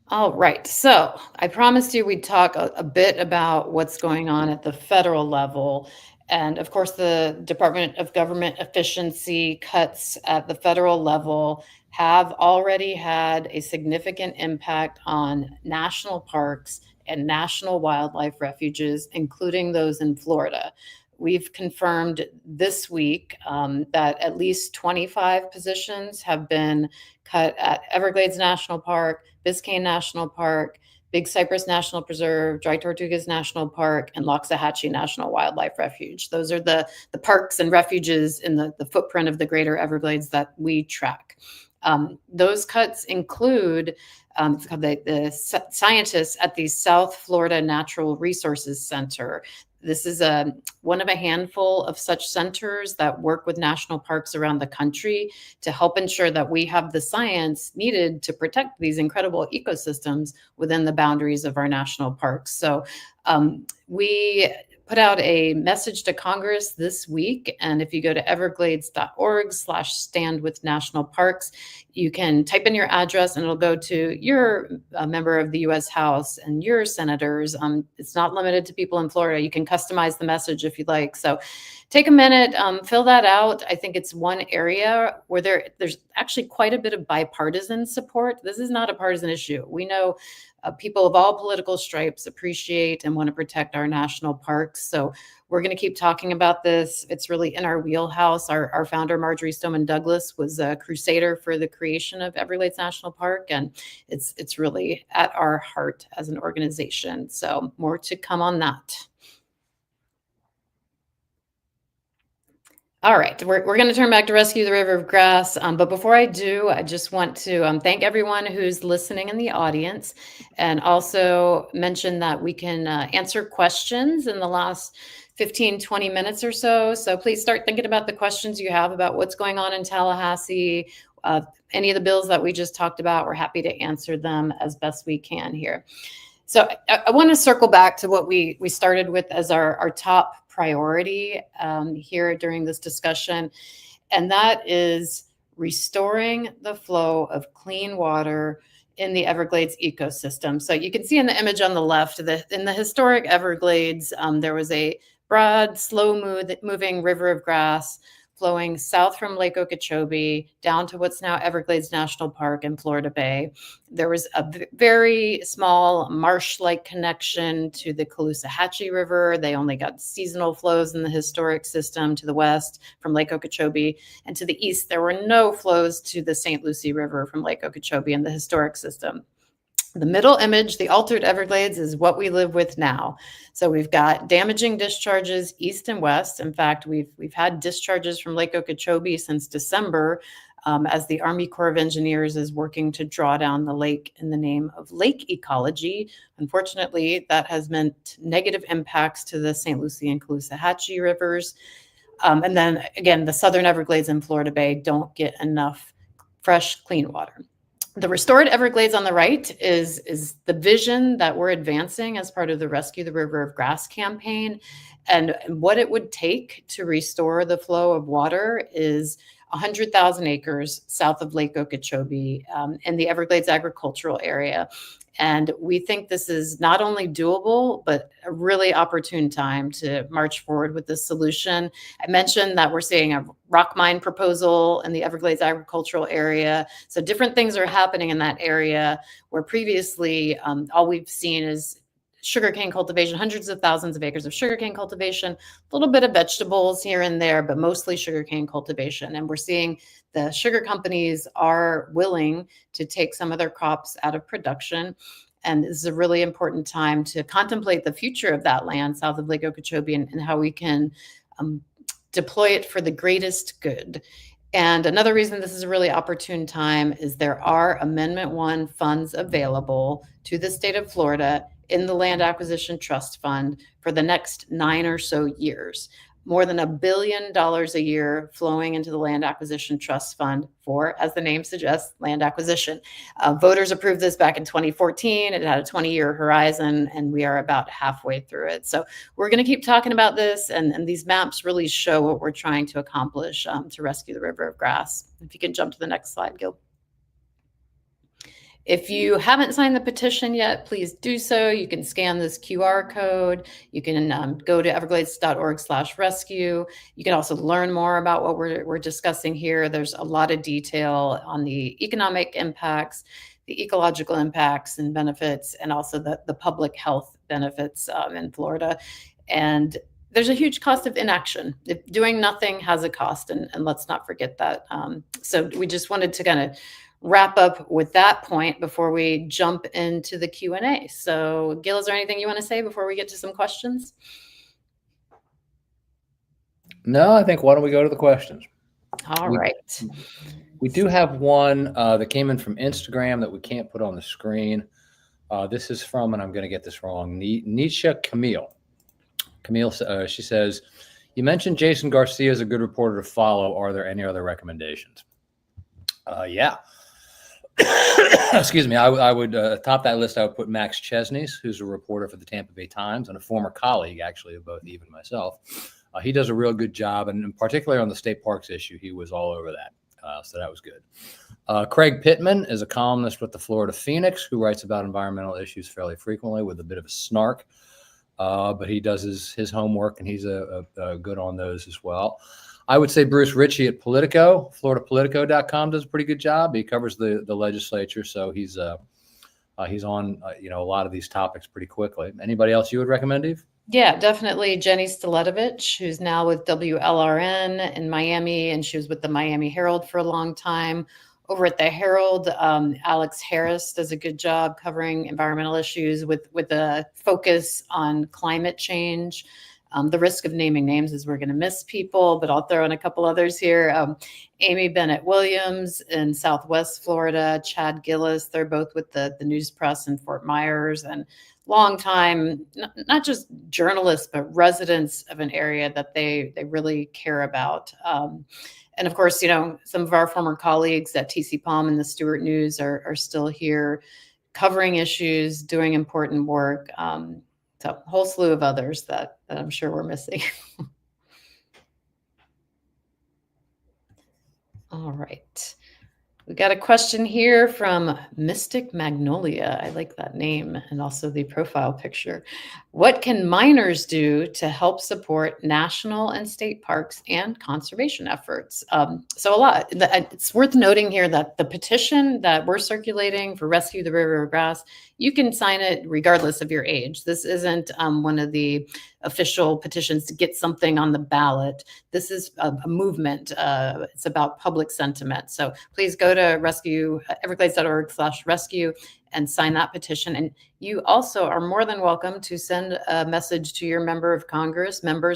A: All right. So I promised you we'd talk a bit about what's going on at the federal level. And of course, the Department of Government Efficiency cuts at the federal level have already had a significant impact on national parks and national wildlife refuges, including those in Florida. We've confirmed this week that at least 25 positions have been cut at Everglades National Park, Biscayne National Park, Big Cypress National Preserve, Dry Tortugas National Park, and Loxahatchee National Wildlife Refuge. Those are the parks and refuges in the footprint of the greater Everglades that we track. Those cuts include the scientists at the South Florida Natural Resources Center. This is one of a handful of such centers that work with national parks around the country to help ensure that we have the science needed to protect these incredible ecosystems within the boundaries of our national parks. So we put out a message to Congress this week. And if you go to everglades.org/standwithnationalparks, you can type in your address and it'll go to your member of the U.S. House and your senators. It's not limited to people in Florida. You can customize the message if you'd like. So take a minute, fill that out. I think it's one area where there's actually quite a bit of bipartisan support. This is not a partisan issue. We know people of all political stripes appreciate and want to protect our national parks. So we're going to keep talking about this. It's really in our wheelhouse. Our founder, Marjorie Stoneman Douglas, was a crusader for the creation of Everglades National Park, and it's really at our heart as an organization. So more to come on that. All right, we're going to turn back to Rescue the River of Grass. But before I do, I just want to thank everyone who's listening in the audience, and also mention that we can answer questions in the last 15, 20 minutes or so. So please start thinking about the questions you have about what's going on in Tallahassee, any of the bills that we just talked about. We're happy to answer them as best we can here. So I want to circle back to what we started with as our top priority here during this discussion, and that is restoring the flow of clean water in the Everglades ecosystem. So you can see in the image on the left, in the historic Everglades, there was a broad, slow-moving river of grass flowing south from Lake Okeechobee down to what's now Everglades National Park in Florida Bay. There was a very small marsh-like connection to the Caloosahatchee River. They only got seasonal flows in the historic system to the west from Lake Okeechobee. And to the east, there were no flows to the St. Lucie River from Lake Okeechobee in the historic system. The middle image, the altered Everglades, is what we live with now. So we've got damaging discharges east and west. In fact, we've had discharges from Lake Okeechobee since December, as the Army Corps of Engineers is working to draw down the lake in the name of lake ecology. Unfortunately, that has meant negative impacts to the St. Lucie and Caloosahatchee rivers. And then again, the southern Everglades and Florida Bay don't get enough fresh, clean water. The restored Everglades on the right is the vision that we're advancing as part of the Rescue the River of Grass campaign. And what it would take to restore the flow of water is 100,000 acres south of Lake Okeechobee in the Everglades agricultural area. And we think this is not only doable, but a really opportune time to march forward with this solution. I mentioned that we're seeing a rock mine proposal in the Everglades agricultural area. So different things are happening in that area where previously all we've seen is sugarcane cultivation, hundreds of thousands of acres of sugarcane cultivation, a little bit of vegetables here and there, but mostly sugarcane cultivation. And we're seeing the sugar companies are willing to take some of their crops out of production. And this is a really important time to contemplate the future of that land south of Lake Okeechobee and how we can deploy it for the greatest good. And another reason this is a really opportune time is there are Amendment 1 funds available to the state of Florida in the Land Acquisition Trust Fund for the next 9 or so years. More than $1 billion a year flowing into the Land Acquisition Trust Fund for, as the name suggests, land acquisition. Voters approved this back in 2014. It had a 20-year horizon, and we are about halfway through it. So we're going to keep talking about this, and these maps really show what we're trying to accomplish to rescue the river of grass. If you can jump to the next slide, Gil. If you haven't signed the petition yet, please do so. You can scan this QR code. You can go to everglades.org/rescue. You can also learn more about what we're discussing here. There's a lot of detail on the economic impacts, the ecological impacts and benefits, and also the public health benefits in Florida. And there's a huge cost of inaction. If doing nothing has a cost, and let's not forget that. So we just wanted to kind of wrap up with that point before we jump into the Q&A. So Gil, is there anything you want to say before we get to some questions?
B: No, I think why don't we go to the questions?
A: All right.
B: We do have one that came in from Instagram that we can't put on the screen. This is from, and I'm going to get this wrong, Nisha Camille. Camille, she says, you mentioned Jason Garcia is a good reporter to follow. Are there any other recommendations? Yeah. Excuse me. I would top that list. I would put Max Chesney's, who's a reporter for the Tampa Bay Times and a former colleague, actually, of both Eve and myself. He does a real good job, and particularly on the state parks issue, he was all over that. So that was good. Craig Pittman is a columnist with the Florida Phoenix who writes about environmental issues fairly frequently with a bit of a snark. but he does his homework, and he's a good on those as well. I would say Bruce Ritchie at Politico, FloridaPolitico.com, does a pretty good job. He covers the legislature, so he's on a lot of these topics pretty quickly. Anybody else you would recommend, Eve?
A: Yeah, definitely Jenny Staletovich, who's now with WLRN in Miami, and she was with the Miami Herald for a long time. Over at the Herald, Alex Harris does a good job covering environmental issues with a focus on climate change. The risk of naming names is we're going to miss people, but I'll throw in a couple others here. Amy Bennett Williams in Southwest Florida, Chad Gillis, they're both with the News Press in Fort Myers, and long time, not just journalists, but residents of an area that they really care about. And of course, some of our former colleagues at TC Palm and the Stewart News are still here covering issues, doing important work. So a whole slew of others that I'm sure we're missing. All right. We got a question here from Mystic Magnolia. I like that name and also the profile picture. What can miners do to help support national and state parks and conservation efforts? So a lot. It's worth noting here that the petition that we're circulating for Rescue the River of Grass, you can sign it regardless of your age. This isn't one of the official petitions to get something on the ballot. This is a movement. It's about public sentiment. So please go to everglades.org/rescue and sign that petition. And you also are more than welcome to send a message to your members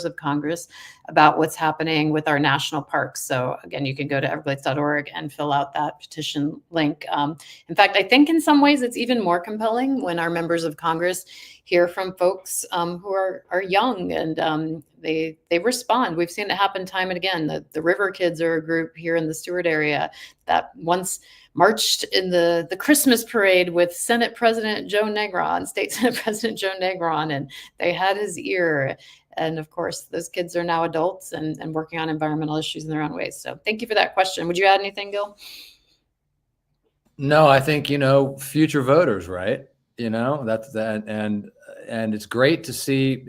A: of Congress about what's happening with our national parks. So again, you can go to everglades.org and fill out that petition link. In fact, I think in some ways it's even more compelling when our members of Congress hear from folks who are young and they respond. We've seen it happen time and again. The River Kids are a group here in the Stewart area that once marched in the Christmas parade with Senate President Joe Negron, State Senate President Joe Negron, and they had his ear. And of course, those kids are now adults and working on environmental issues in their own ways. So thank you for that question. Would you add anything, Gil?
B: No, I think, future voters, right? That's that. And it's great to see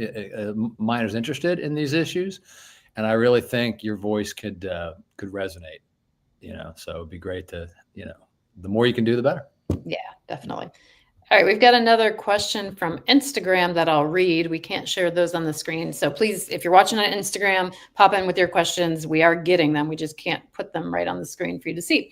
B: miners interested in these issues. And I really think your voice could resonate, so it'd be great to, the more you can do, the better.
A: Yeah, definitely. All right, we've got another question from Instagram that I'll read. We can't share those on the screen. So please, if you're watching on Instagram, pop in with your questions. We are getting them. We just can't put them right on the screen for you to see.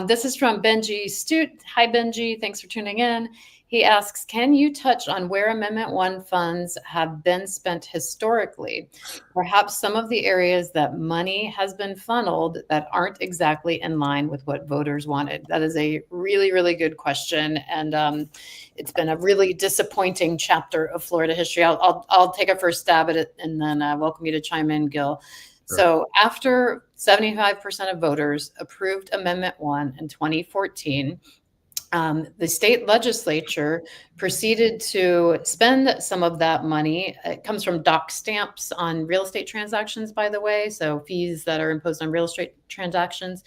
A: This is from Benji Stute. Hi, Benji. Thanks for tuning in. He asks, can you touch on where Amendment 1 funds have been spent historically? Perhaps some of the areas that money has been funneled that aren't exactly in line with what voters wanted. That is a really, really good question. And it's been a really disappointing chapter of Florida history. I'll take a first stab at it and then welcome you to chime in, Gil. Sure. So after 75% of voters approved Amendment 1 in 2014, the state legislature proceeded to spend some of that money. It comes from dock stamps on real estate transactions, by the way, so fees that are imposed on real estate transactions.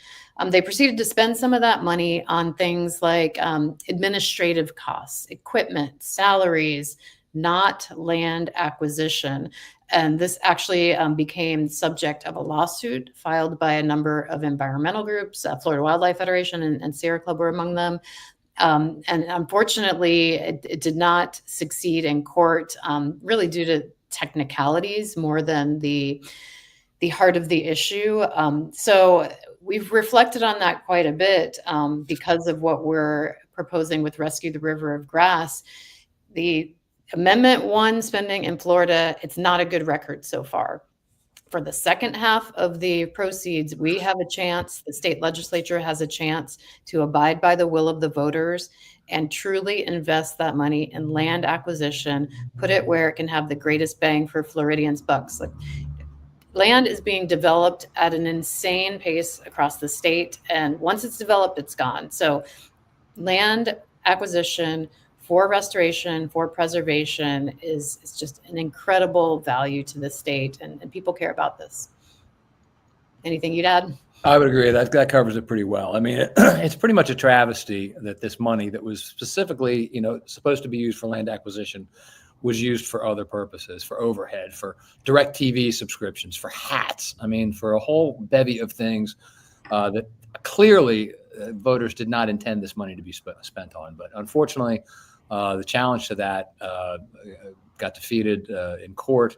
A: They proceeded to spend some of that money on things like administrative costs, equipment, salaries, not land acquisition. And this actually became subject of a lawsuit filed by a number of environmental groups. Florida Wildlife Federation and Sierra Club were among them. And unfortunately, it did not succeed in court, really due to technicalities more than the heart of the issue. So we've reflected on that quite a bit because of what we're proposing with Rescue the River of Grass. The Amendment 1 spending in Florida, it's not a good record so far. For the second half of the proceeds, we have a chance, the state legislature has a chance to abide by the will of the voters and truly invest that money in land acquisition, put it where it can have the greatest bang for Floridians' bucks. Like, land is being developed at an insane pace across the state, and once it's developed, it's gone. So land acquisition for restoration, for preservation is just an incredible value to the state, and people care about this. Anything you'd add?
B: I would agree. That covers it pretty well. I mean, it's pretty much a travesty that this money that was specifically, supposed to be used for land acquisition was used for other purposes, for overhead, for direct TV subscriptions, for hats. I mean, for a whole bevy of things that clearly voters did not intend this money to be spent on. But unfortunately, the challenge to that got defeated in court.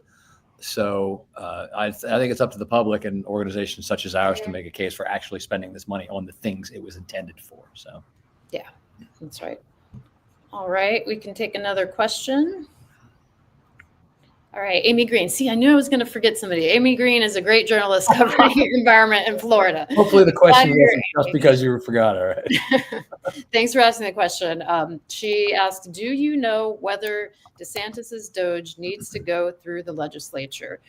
B: So I think it's up to the public and organizations such as ours to make a case for actually spending this money on the things it was intended for. So,
A: yeah, that's right. All right, we can take another question. All right, Amy Green. See, I knew I was going to forget somebody. Amy Green is a great journalist covering environment in Florida.
B: Hopefully the question wasn't just because you forgot. All right.
A: Thanks for asking the question. She asked, do you know whether DeSantis's DOGE needs to go through the legislature?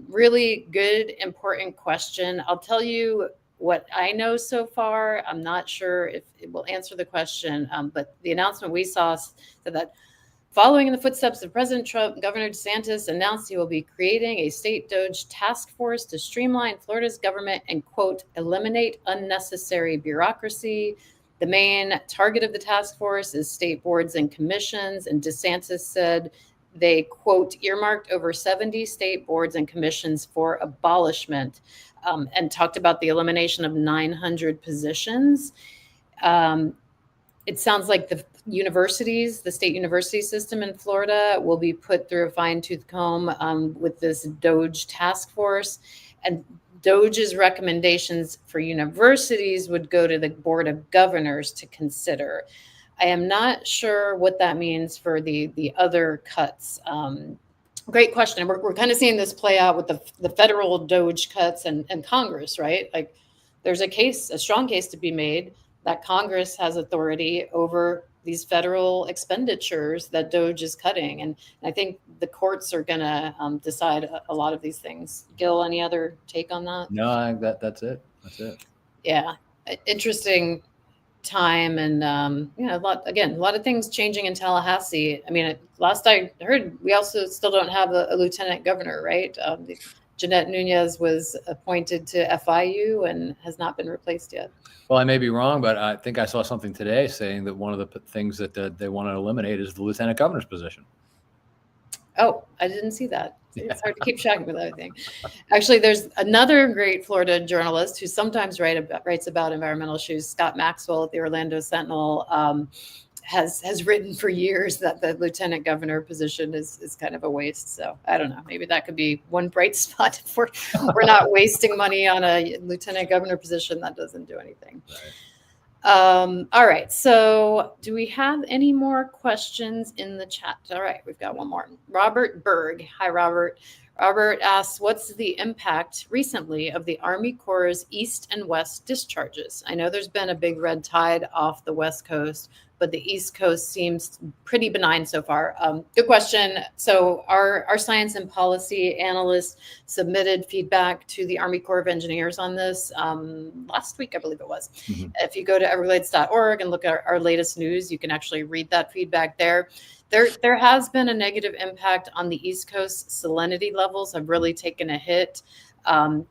A: Really good, important question. I'll tell you what I know so far. I'm not sure if it will answer the question, but the announcement we saw said that following in the footsteps of President Trump, Governor DeSantis announced he will be creating a state DOGE task force to streamline Florida's government and, quote, eliminate unnecessary bureaucracy. The main target of the task force is state boards and commissions, and DeSantis said they, quote, earmarked over 70 state boards and commissions for abolishment, and talked about the elimination of 900 positions. It sounds like the universities, the state university system in Florida will be put through a fine-tooth comb with this DOGE task force. And DOGE's recommendations for universities would go to the Board of Governors to consider. I am not sure what that means for the other cuts. Great question. We're kind of seeing this play out with the federal DOGE cuts and Congress, right? Like there's a strong case to be made that Congress has authority over these federal expenditures that DOGE is cutting. And I think the courts are going to decide a lot of these things. Gil, any other take on that?
B: No, that's it. That's it.
A: Yeah. Interesting time. And, a lot of things changing in Tallahassee. I mean, last I heard, we also still don't have a lieutenant governor, right? Jeanette Nunez was appointed to FIU and has not been replaced yet.
B: Well, I may be wrong, but I think I saw something today saying that one of the things that they want to eliminate is the lieutenant governor's position.
A: Oh, I didn't see that. It's hard to keep track of everything. Actually, there's another great Florida journalist who sometimes writes about environmental issues, Scott Maxwell at the Orlando Sentinel, has written for years that the lieutenant governor position is kind of a waste. So I don't know. Maybe that could be one bright spot if we're not wasting money on a lieutenant governor position that doesn't do anything. Right. All right. So do we have any more questions in the chat? All right. We've got one more. Robert Berg. Hi, Robert. Robert asks, what's the impact recently of the Army Corps' east and west discharges? I know there's been a big red tide off the West Coast, but the East Coast seems pretty benign so far. Good question. So our science and policy analysts submitted feedback to the Army Corps of Engineers on this last week, I believe it was. Mm-hmm. If you go to everglades.org and look at our latest news, you can actually read that feedback there. There has been a negative impact on the East Coast. Salinity levels have really taken a hit.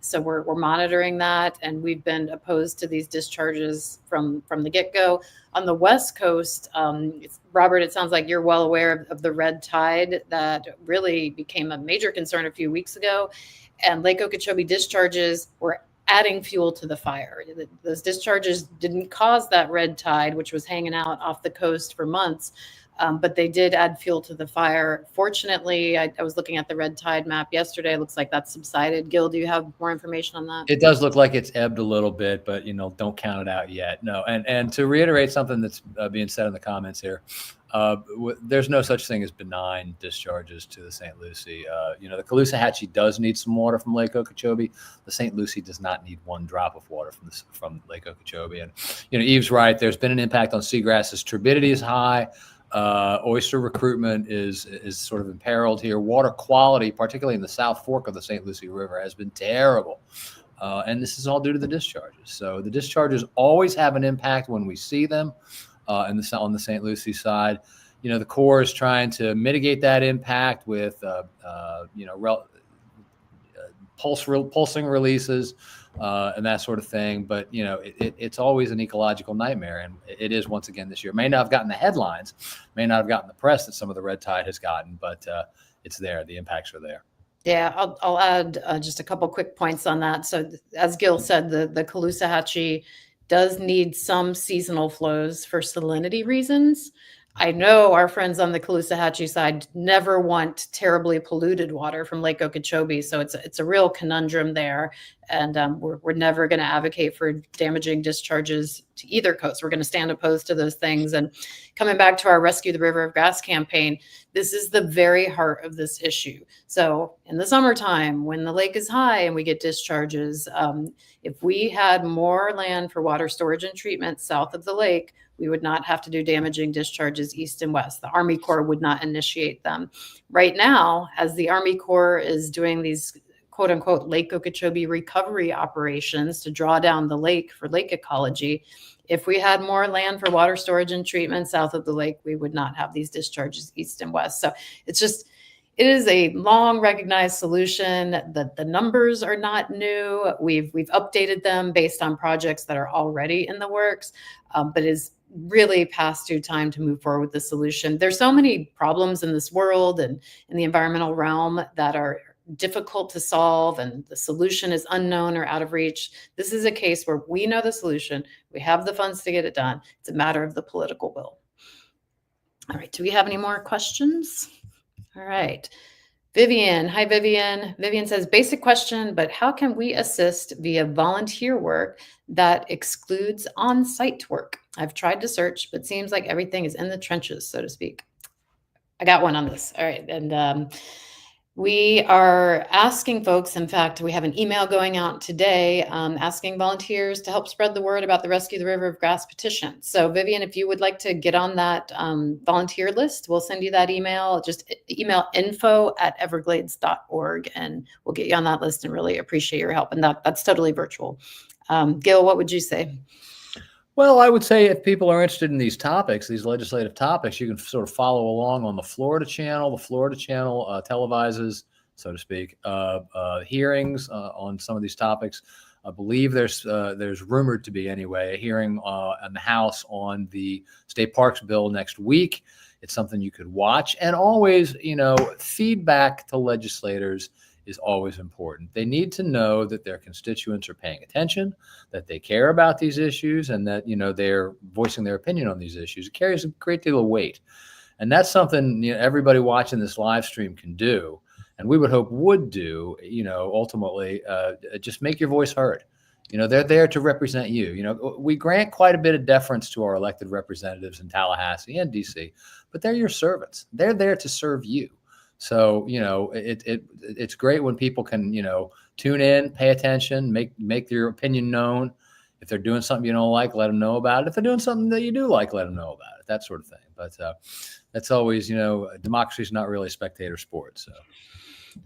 A: So we're monitoring that, and we've been opposed to these discharges from the get-go. On the West Coast, Robert, it sounds like you're well aware of the red tide that really became a major concern a few weeks ago. And Lake Okeechobee discharges were adding fuel to the fire. Those discharges didn't cause that red tide, which was hanging out off the coast for months. But they did add fuel to the fire. Fortunately, I was looking at the red tide map yesterday. It looks like that's subsided. Gil, do you have more information on that?
B: It does look like it's ebbed a little bit, but don't count it out yet. No, and to reiterate something that's being said in the comments here, there's no such thing as benign discharges to the St. Lucie. The Caloosahatchee does need some water from Lake Okeechobee. The St. Lucie does not need one drop of water from Lake Okeechobee. And Eve's right. There's been an impact on seagrasses. Turbidity is high. Oyster recruitment is sort of imperiled here. Water quality, particularly in the South Fork of the St. Lucie River, has been terrible. And this is all due to the discharges. So the discharges always have an impact when we see them on the St. Lucie side. The Corps is trying to mitigate that impact with, pulsing releases and that sort of thing. But, it's always an ecological nightmare. And it is once again this year. May not have gotten the headlines, may not have gotten the press that some of the red tide has gotten, but it's there. The impacts are there.
A: Yeah, I'll add just a couple quick points on that. So as Gil said, the Caloosahatchee does need some seasonal flows for salinity reasons. I know our friends on the Caloosahatchee side never want terribly polluted water from Lake Okeechobee, so it's a real conundrum there, and we're never going to advocate for damaging discharges to either coast. We're going to stand opposed to those things. And coming back to our Rescue the River of Grass campaign, this is the very heart of this issue. So in the summertime, when the lake is high and we get discharges, if we had more land for water storage and treatment south of the lake, we would not have to do damaging discharges east and west. The Army Corps would not initiate them. Right now, as the Army Corps is doing these quote unquote Lake Okeechobee recovery operations to draw down the lake for lake ecology, if we had more land for water storage and treatment south of the lake, we would not have these discharges east and west. So it is a long recognized solution. The numbers are not new. We've updated them based on projects that are already in the works, but it is really past due time to move forward with the solution. There's so many problems in this world and in the environmental realm that are difficult to solve, and the solution is unknown or out of reach. This is a case where we know the solution. We have the funds to get it done. It's a matter of the political will. All right. Do we have any more questions? All right. Vivian. Hi, Vivian. Vivian says, basic question, but how can we assist via volunteer work that excludes on-site work? I've tried to search, but seems like everything is in the trenches, so to speak. I got one on this. All right. And we are asking folks, in fact, we have an email going out today asking volunteers to help spread the word about the Rescue the River of Grass petition. So Vivian, if you would like to get on that volunteer list, we'll send you that email. Just email info@everglades.org and we'll get you on that list and really appreciate your help. And that's totally virtual. Gil, what would you say?
B: Well, I would say if people are interested in these topics, these legislative topics, you can sort of follow along on the Florida channel. The Florida channel televises, so to speak, hearings on some of these topics. I believe there's rumored to be, anyway, a hearing in the House on the state parks bill next week. It's something you could watch. And always, feedback to legislators is always important. They need to know that their constituents are paying attention, that they care about these issues, and that, they're voicing their opinion on these issues. It carries a great deal of weight. And that's something, everybody watching this live stream can do. And we would hope would do, ultimately, just make your voice heard. They're there to represent you. We grant quite a bit of deference to our elected representatives in Tallahassee and DC, but they're your servants. They're there to serve you. So, it's great when people can, tune in, pay attention, make their opinion known. If they're doing something you don't like, let them know about it. If they're doing something that you do like, let them know about it, that sort of thing. But that's always, democracy is not really a spectator sport. So.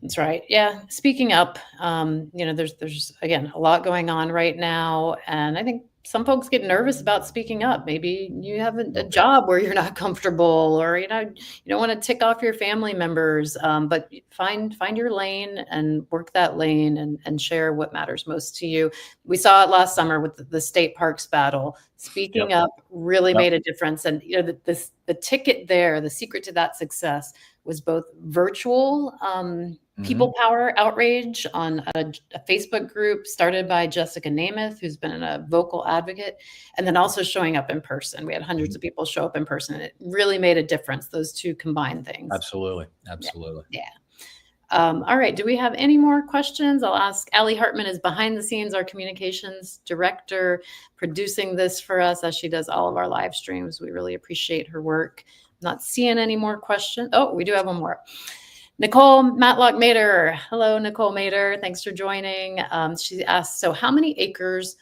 A: That's right. Yeah. Speaking up, there's again, a lot going on right now. And I think some folks get nervous about speaking up. Maybe you have a job where you're not comfortable, or, you don't want to tick off your family members, but find your lane and work that lane and share what matters most to you. We saw it last summer with the state parks battle. Speaking up really made a difference. And, the ticket there, the secret to that success was both virtual people power outrage on a Facebook group started by Jessica Namath, who's been a vocal advocate, and then also showing up in person. We had hundreds of people show up in person, and it really made a difference, those two combined things.
B: Absolutely.
A: Yeah. All right. Do we have any more questions? I'll ask. Allie Hartman is behind the scenes, our communications director, producing this for us as she does all of our live streams. We really appreciate her work. Not seeing any more questions. Oh, we do have one more. Nicole Matlock Mater. Hello, Nicole Mater. Thanks for joining. She asked, so how many acres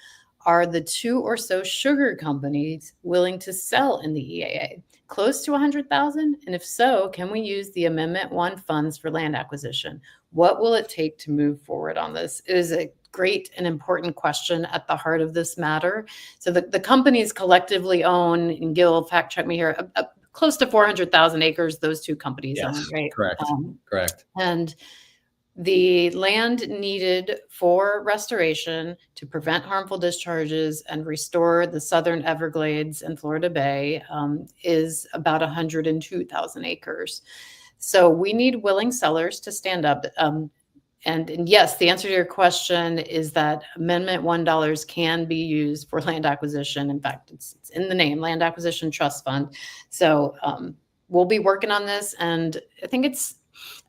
A: are the 2 or so sugar companies willing to sell in the EAA? Close to 100,000? And if so, can we use the Amendment 1 funds for land acquisition? What will it take to move forward on this? It is a great and important question at the heart of this matter. So the companies collectively own, and Gil, fact check me here, close to 400,000 acres, those two companies own, right?
B: Correct. Correct.
A: And The land needed for restoration to prevent harmful discharges and restore the southern Everglades and Florida Bay is about 102,000 acres. So we need willing sellers to stand up. And yes, the answer to your question is that Amendment $1 can be used for land acquisition. In fact, it's in the name, Land Acquisition Trust Fund. So we'll be working on this, and I think it's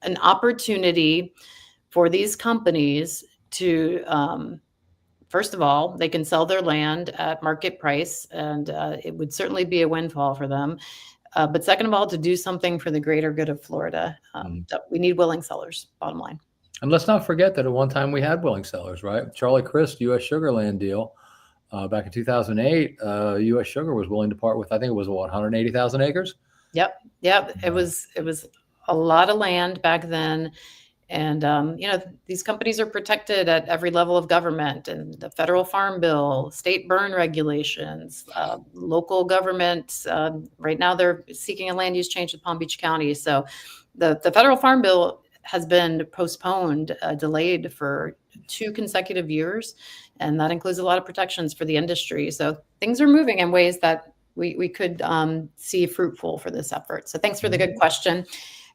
A: an opportunity for these companies to, first of all, they can sell their land at market price, and it would certainly be a windfall for them. But second of all, to do something for the greater good of Florida. We need willing sellers, bottom line.
B: And let's not forget that at one time we had willing sellers, right? Charlie Crist, U.S. Sugar land deal back in 2008. U.S. Sugar was willing to part with, I think it was, what, 180,000 acres?
A: Yep. It was a lot of land back then. And, these companies are protected at every level of government, and the federal farm bill, state burn regulations, local government. Right now they're seeking a land use change in Palm Beach County. So the federal farm bill has been postponed, delayed for 2 consecutive years. And that includes a lot of protections for the industry. So things are moving in ways that we could see fruitful for this effort. So thanks for the good question.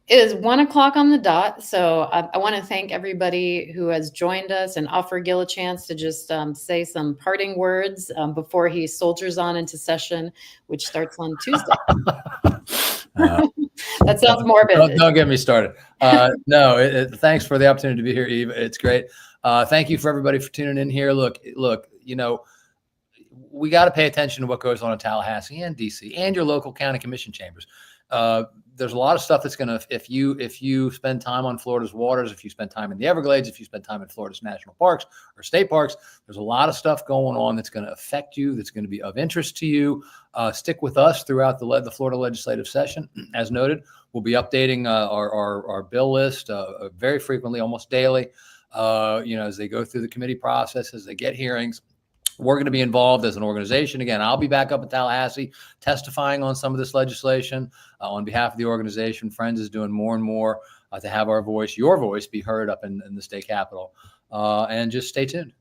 A: It is 1 o'clock on the dot. So I want to thank everybody who has joined us and offer Gil a chance to just say some parting words before he soldiers on into session, which starts on Tuesday. That sounds morbid.
B: Don't get me started. No, thanks for the opportunity to be here, Eve. It's great. Thank you for everybody for tuning in here. Look, we got to pay attention to what goes on in Tallahassee and DC and your local county commission chambers. There's a lot of stuff that's going to, if you spend time on Florida's waters, if you spend time in the Everglades, if you spend time in Florida's national parks or state parks, there's a lot of stuff going on that's going to affect you, that's going to be of interest to you. Stick with us throughout the Florida legislative session. As noted, we'll be updating our bill list very frequently, almost daily, as they go through the committee process, as they get hearings. We're going to be involved as an organization. Again, I'll be back up in Tallahassee testifying on some of this legislation on behalf of the organization. Friends is doing more and more to have our voice, your voice, be heard up in the state capitol. And just stay tuned.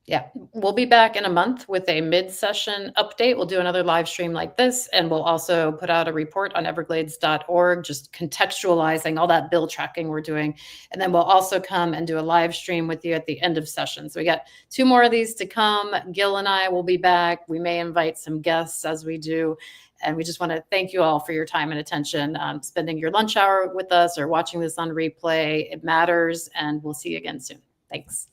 A: Yeah, we'll be back in a month with a mid-session update. We'll do another live stream like this, and we'll also put out a report on everglades.org, just contextualizing all that bill tracking we're doing. And then we'll also come and do a live stream with you at the end of session. So we got 2 more of these to come. Gil and I will be back. We may invite some guests as we do. And we just want to thank you all for your time and attention, spending your lunch hour with us or watching this on replay. It matters, and we'll see you again soon. Thanks.